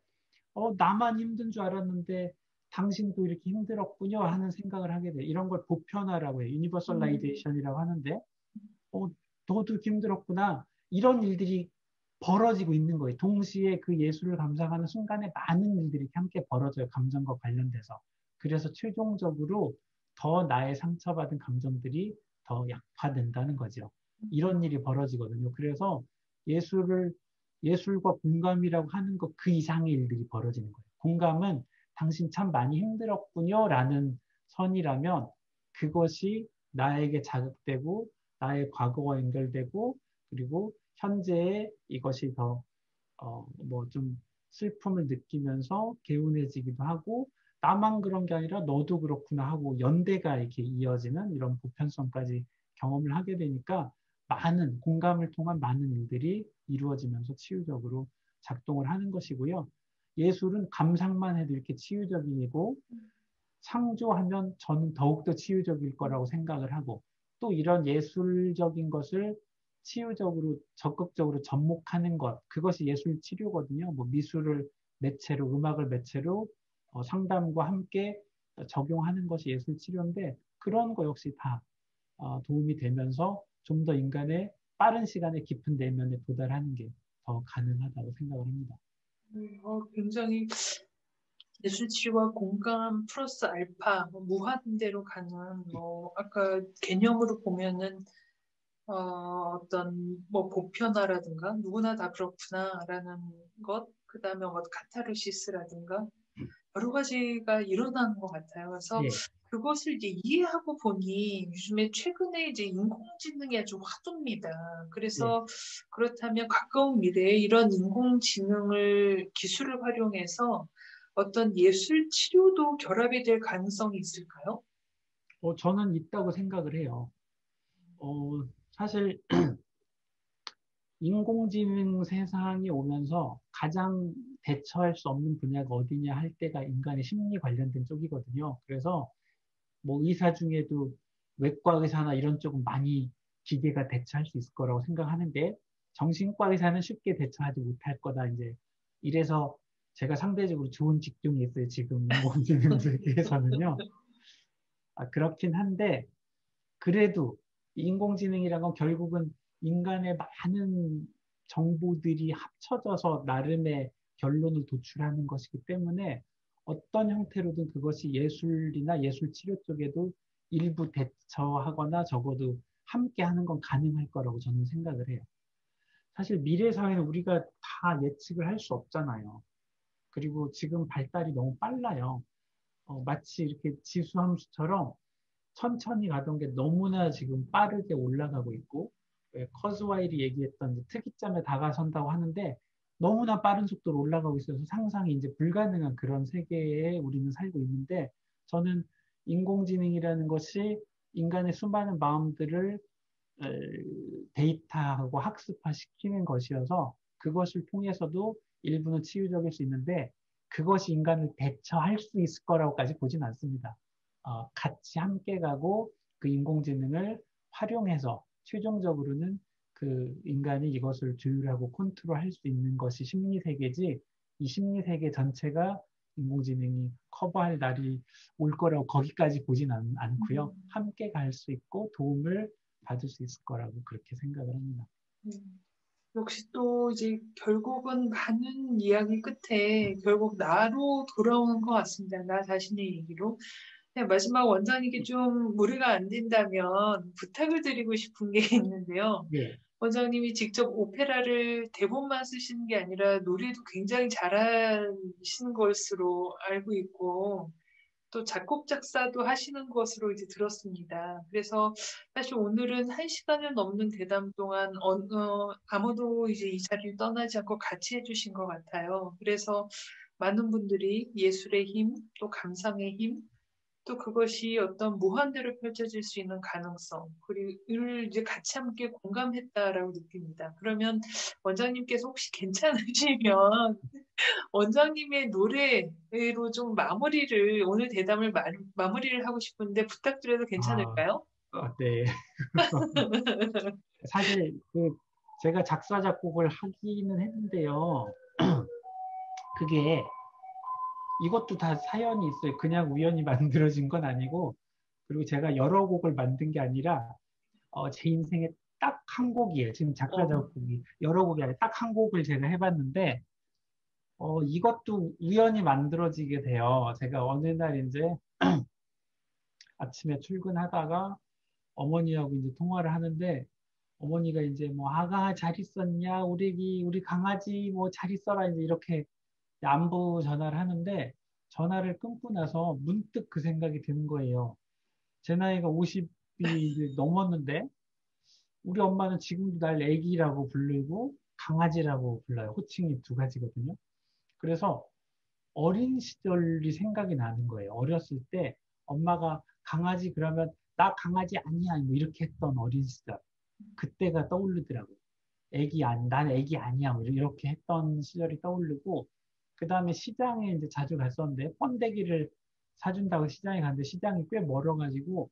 나만 힘든 줄 알았는데 당신도 이렇게 힘들었군요 하는 생각을 하게 돼요. 이런 걸 보편화라고 해요. 음, 유니버설라이제이션이라고 하는데 어, 너도 힘들었구나. 이런 일들이 벌어지고 있는 거예요. 동시에 그 예술을 감상하는 순간에 많은 일들이 함께 벌어져요. 감정과 관련돼서. 그래서 최종적으로 더 나의 상처받은 감정들이 더 약화된다는 거죠. 이런 일이 벌어지거든요. 그래서 예술을, 예술과 공감이라고 하는 것 그 이상의 일들이 벌어지는 거예요. 공감은 당신 참 많이 힘들었군요. 라는 선이라면 그것이 나에게 자극되고 나의 과거와 연결되고 그리고 현재의 이것이 더 뭐 좀 슬픔을 느끼면서 개운해지기도 하고 나만 그런 게 아니라 너도 그렇구나 하고 연대가 이렇게 이어지는 이런 보편성까지 경험을 하게 되니까 많은 공감을 통한 많은 일들이 이루어지면서 치유적으로 작동을 하는 것이고요. 예술은 감상만 해도 이렇게 치유적이고 창조하면 저는 더욱더 치유적일 거라고 생각을 하고 또 이런 예술적인 것을 치유적으로 적극적으로 접목하는 것 그것이 예술 치료거든요. 뭐 미술을 매체로 음악을 매체로 상담과 함께 적용하는 것이 예술 치료인데 그런 거 역시 다 도움이 되면서 좀 더 인간의 빠른 시간에 깊은 내면에 도달하는 게 더 가능하다고 생각을 합니다. 굉장히 예술치료와 공감 플러스 알파 무한대로 가는 아까 개념으로 보면은 어떤 뭐 보편화라든가 누구나 다 그렇구나라는 것, 그다음에 뭐 카타르시스라든가 여러 가지가 일어나는 것 같아요. 그래서 예, 그것을 이제 이해하고 보니 요즘에 최근에 이제 인공지능이 아주 화두입니다. 예. 그래서 그렇다면 가까운 미래에 이런 인공지능을 기술을 활용해서 어떤 예술 치료도 결합이 될 가능성이 있을까요? 저는 있다고 생각을 해요. 사실 인공지능 세상이 오면서 가장 대처할 수 없는 분야가 어디냐 할 때가 인간의 심리 관련된 쪽이거든요. 그래서 뭐 의사 중에도 외과 의사나 이런 쪽은 많이 기계가 대처할 수 있을 거라고 생각하는데 정신과 의사는 쉽게 대처하지 못할 거다. 이제 이래서 제가 상대적으로 좋은 직종이 있어요. 지금 인공지능 세계에서는요. 그렇긴 한데 그래도 인공지능이란 건 결국은 인간의 많은 정보들이 합쳐져서 나름의 결론을 도출하는 것이기 때문에 어떤 형태로든 그것이 예술이나 예술 치료 쪽에도 일부 대처하거나 적어도 함께 하는 건 가능할 거라고 저는 생각을 해요. 사실 미래 사회는 우리가 다 예측을 할 수 없잖아요. 그리고 지금 발달이 너무 빨라요. 마치 이렇게 지수함수처럼 천천히 가던 게 너무나 지금 빠르게 올라가고 있고, 왜 커즈와일이 얘기했던 이제 특이점에 다가선다고 하는데, 너무나 빠른 속도로 올라가고 있어서 상상이 이제 불가능한 그런 세계에 우리는 살고 있는데, 저는 인공지능이라는 것이 인간의 수많은 마음들을 데이터하고 학습화시키는 것이어서 그것을 통해서도 일부는 치유적일 수 있는데 그것이 인간을 대처할 수 있을 거라고까지 보진 않습니다. 같이 함께 가고 그 인공지능을 활용해서 최종적으로는 그 인간이 이것을 조율하고 컨트롤할 수 있는 것이 심리세계지 이 심리세계 전체가 인공지능이 커버할 날이 올 거라고 거기까지 보진 않고요. 음, 함께 갈 수 있고 도움을 받을 수 있을 거라고 그렇게 생각을 합니다. 역시 또 이제 결국은 많은 이야기 끝에 결국 나로 돌아오는 것 같습니다. 나 자신의 얘기로. 네, 마지막 원장님께 좀 무리가 안 된다면 부탁을 드리고 싶은 게 있는데요. 예. 원장님이 직접 오페라를 대본만 쓰시는 게 아니라 노래도 굉장히 잘하시는 것으로 알고 있고, 또 작곡 작사도 하시는 것으로 이제 들었습니다. 그래서 사실 오늘은 한 시간을 넘는 대담 동안 아무도 이제 이 자리를 떠나지 않고 같이 해주신 것 같아요. 그래서 많은 분들이 예술의 힘, 또 감상의 힘, 또 그것이 어떤 무한대로 펼쳐질 수 있는 가능성, 그리고 이제 같이 함께 공감했다라고 느낍니다. 그러면 원장님께서 혹시 괜찮으시면 원장님의 노래로 좀 오늘 대담을 마무리를 하고 싶은데 부탁드려도 아, 괜찮을까요? 네. 사실 그 제가 작사 작곡을 하기는 했는데요. 그게 이것도 다 사연이 있어요. 그냥 우연히 만들어진 건 아니고 그리고 제가 여러 곡을 만든 게 아니라 제 인생에 딱 한 곡이에요. 지금 작사 어, 작곡이 여러 곡이 아니라 딱 한 곡을 제가 해봤는데 이것도 우연히 만들어지게 돼요. 제가 어느 날 이제 아침에 출근하다가 어머니하고 이제 통화를 하는데 어머니가 이제 뭐 아가 잘 있었냐 우리 강아지 뭐 잘 있어라 이제 이렇게 안부 전화를 하는데 전화를 끊고 나서 문득 그 생각이 드는 거예요. 제 나이가 50이 넘었는데 우리 엄마는 지금도 날 애기라고 부르고 강아지라고 불러요. 호칭이 두 가지거든요. 그래서 어린 시절이 생각이 나는 거예요. 어렸을 때 엄마가 강아지 그러면 나 강아지 아니야 뭐 이렇게 했던 어린 시절. 그때가 떠오르더라고요. 난 애기 아니야. 뭐 이렇게 했던 시절이 떠오르고, 그 다음에 시장에 이제 자주 갔었는데, 번데기를 사준다고 시장에 갔는데, 시장이 꽤 멀어가지고,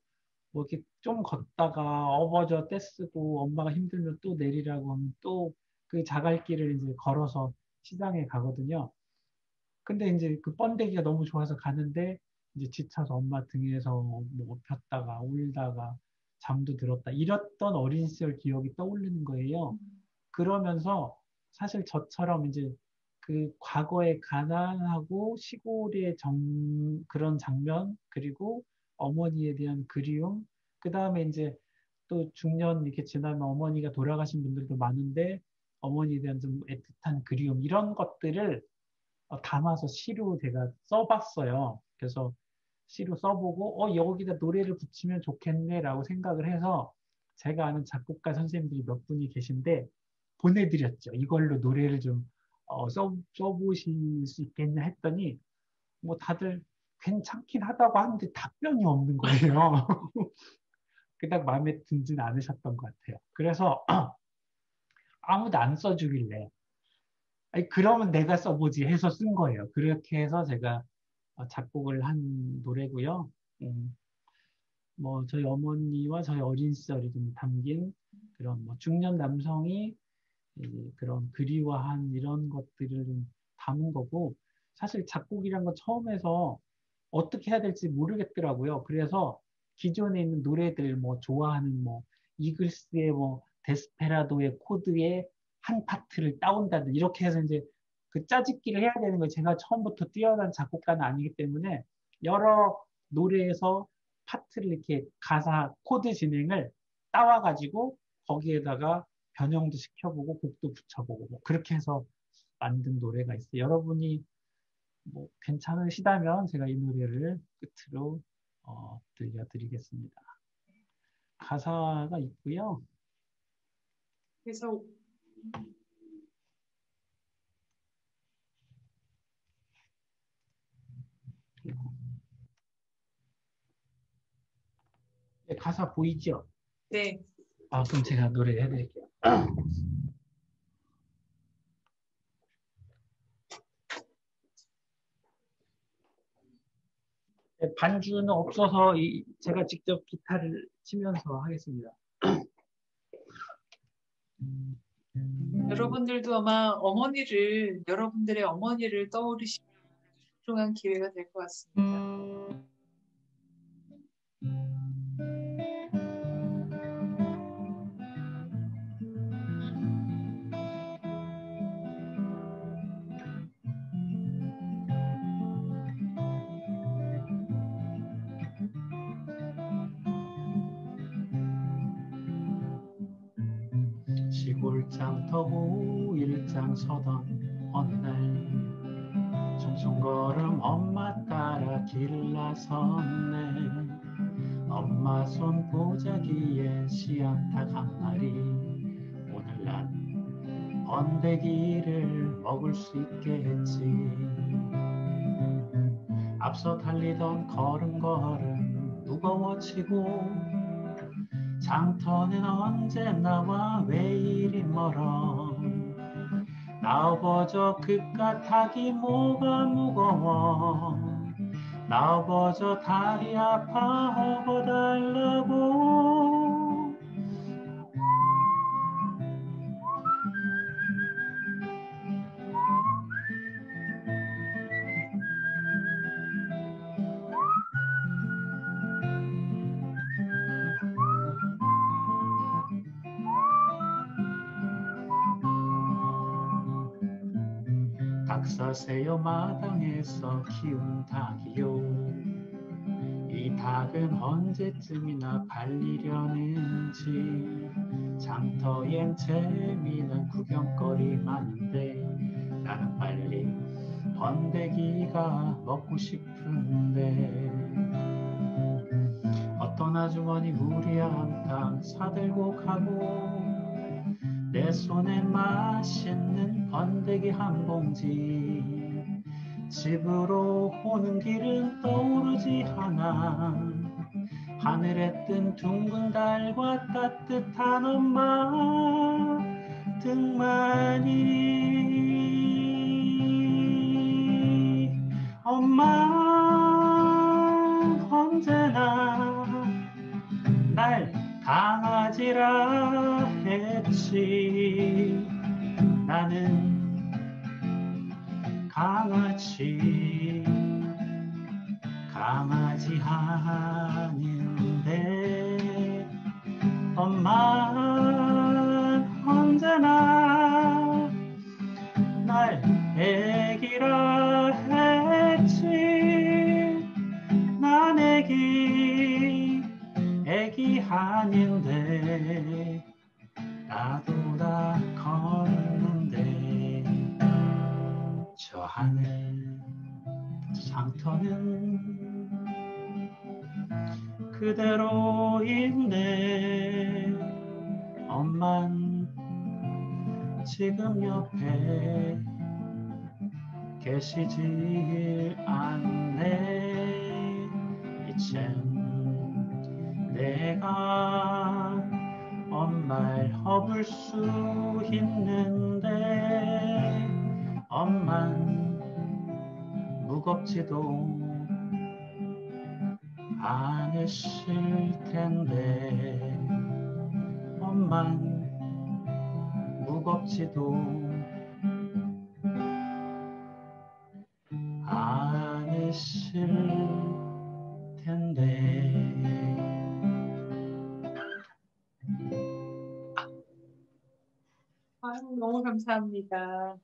뭐 이렇게 좀 걷다가 업어져 떼쓰고, 엄마가 힘들면 또 내리라고 하면 또 그 자갈길을 이제 걸어서 시장에 가거든요. 근데 이제 그 번데기가 너무 좋아서 가는데, 이제 지쳐서 엄마 등에서 뭐 폈다가 울다가 잠도 들었다. 이랬던 어린 시절 기억이 떠오르는 거예요. 그러면서 사실 저처럼 이제 그 과거의 가난하고 시골의 그런 장면, 그리고 어머니에 대한 그리움, 그 다음에 이제 또 중년 이렇게 지나면 어머니가 돌아가신 분들도 많은데 어머니에 대한 좀 애틋한 그리움, 이런 것들을 담아서 시로 제가 써봤어요. 그래서 시로 써보고 여기다 노래를 붙이면 좋겠네라고 생각을 해서 제가 아는 작곡가 선생님들이 몇 분이 계신데 보내드렸죠. 이걸로 노래를 좀 써보실 수 있겠냐 했더니 뭐 다들 괜찮긴 하다고 하는데 답변이 없는 거예요. 그닥 마음에 들진 않으셨던 것 같아요. 그래서 아무도 안 써주길래 아니, 그러면 내가 써보지 해서 쓴 거예요. 그렇게 해서 제가 작곡을 한 노래고요. 뭐 저희 어머니와 저희 어린 시절이 좀 담긴 그런 뭐 중년 남성이 그런 그리워한 이런 것들을 좀 담은 거고, 사실 작곡이란 건 처음에서 어떻게 해야 될지 모르겠더라고요. 그래서 기존에 있는 노래들 뭐 좋아하는 뭐 이글스의 뭐 데스페라도의 코드의 한 파트를 따온다든 이렇게 해서 이제 그 짜집기를 해야 되는 거예요. 제가 처음부터 뛰어난 작곡가는 아니기 때문에 여러 노래에서 파트를 이렇게 가사 코드 진행을 따와가지고 거기에다가 변형도 시켜보고 곡도 붙여보고 뭐 그렇게 해서 만든 노래가 있어요. 여러분이 뭐 괜찮으시다면 제가 이 노래를 끝으로 들려드리겠습니다. 가사가 있고요. 그래서 네, 가사 보이죠? 네. 그럼 제가 노래 해드릴게요. 네, 반주는 없어서 제가 직접 기타를 치면서 하겠습니다. 여러분들도 아마 여러분들의 어머니를 떠올리시는 소중한 기회가 될 것 같습니다. 시골장 터고 일장 서던 어느 날 송송걸음 엄마 따라 길을 나섰네. 엄마 손 보자기에 씨앗닭 한 마리, 오늘 난 번데기를 먹을 수 있겠지. 앞서 달리던 걸음걸음 무거워지고 장터는 언제 나와 왜 이리 멀어. 나어버저 그깟 닭이 뭐가 무거워. 나어버저 다리 아파 업어달라고. 닭 사세요 마당에서 키운 닭이요. 이 닭은 언제쯤이나 팔리려는지. 장터엔 재미난 구경거리 많은데 나는 빨리 번데기가 먹고 싶은데. 어떤 아주머니 무리한 닭 사들고 가고 내 손에 맛있는 번데기 한 봉지. 집으로 오는 길은 떠오르지 않아. 하늘에 뜬 둥근 달과 따뜻한 엄마 등만이. 엄마 언제나 날 강아지라 했지. 나는 강아지 아닌데. 엄마 언제나 날 아닌데 나도 다 걷는데 저 하늘 상터는 그대로인데 엄만 지금 옆에 계시지 않네. 이젠 내가 엄마를 허물 수 있는데 엄만 무겁지도 않으실 텐데 엄만 무겁지도 않으실 텐데. 아유, 너무 감사합니다.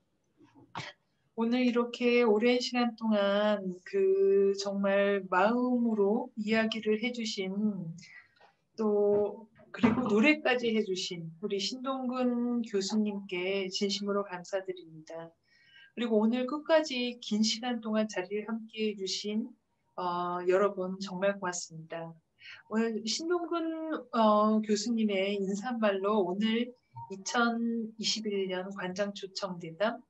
오늘 이렇게 오랜 시간 동안 그 정말 마음으로 이야기를 해주신 또 그리고 노래까지 해주신 우리 신동근 교수님께 진심으로 감사드립니다. 그리고 오늘 끝까지 긴 시간 동안 자리를 함께 해주신 여러분 정말 고맙습니다. 오늘 신동근 교수님의 인사말로 오늘 2021년 관장초청대담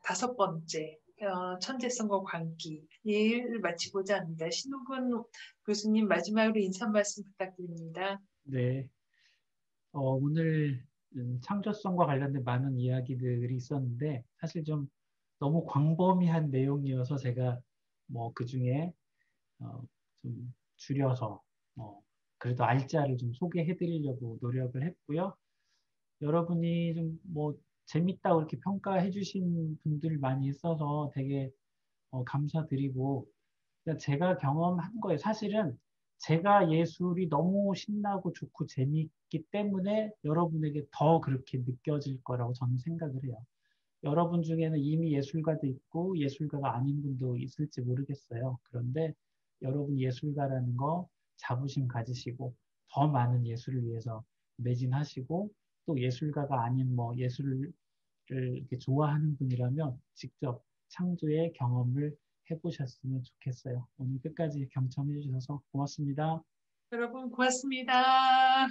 5번째 천재성과 광기를 마치고자 합니다. 신동근 교수님 마지막으로 인사 말씀 부탁드립니다. 네, 오늘 창조성과 관련된 많은 이야기들이 있었는데 사실 좀 너무 광범위한 내용이어서 제가 뭐 그 중에 좀 줄여서 그래도 알짜를 좀 소개해 드리려고 노력을 했고요. 여러분이 좀 뭐 재밌다고 이렇게 평가해 주신 분들 많이 있어서 되게 감사드리고 그냥 제가 경험한 거예요. 사실은 제가 예술이 너무 신나고 좋고 재밌기 때문에 여러분에게 더 그렇게 느껴질 거라고 저는 생각을 해요. 여러분 중에는 이미 예술가도 있고 예술가가 아닌 분도 있을지 모르겠어요. 그런데 여러분 예술가라는 거 자부심 가지시고 더 많은 예술을 위해서 매진하시고 또 예술가가 아닌 뭐 예술을 이렇게 좋아하는 분이라면 직접 창조의 경험을 해보셨으면 좋겠어요. 오늘 끝까지 경청해 주셔서 고맙습니다. 여러분 고맙습니다.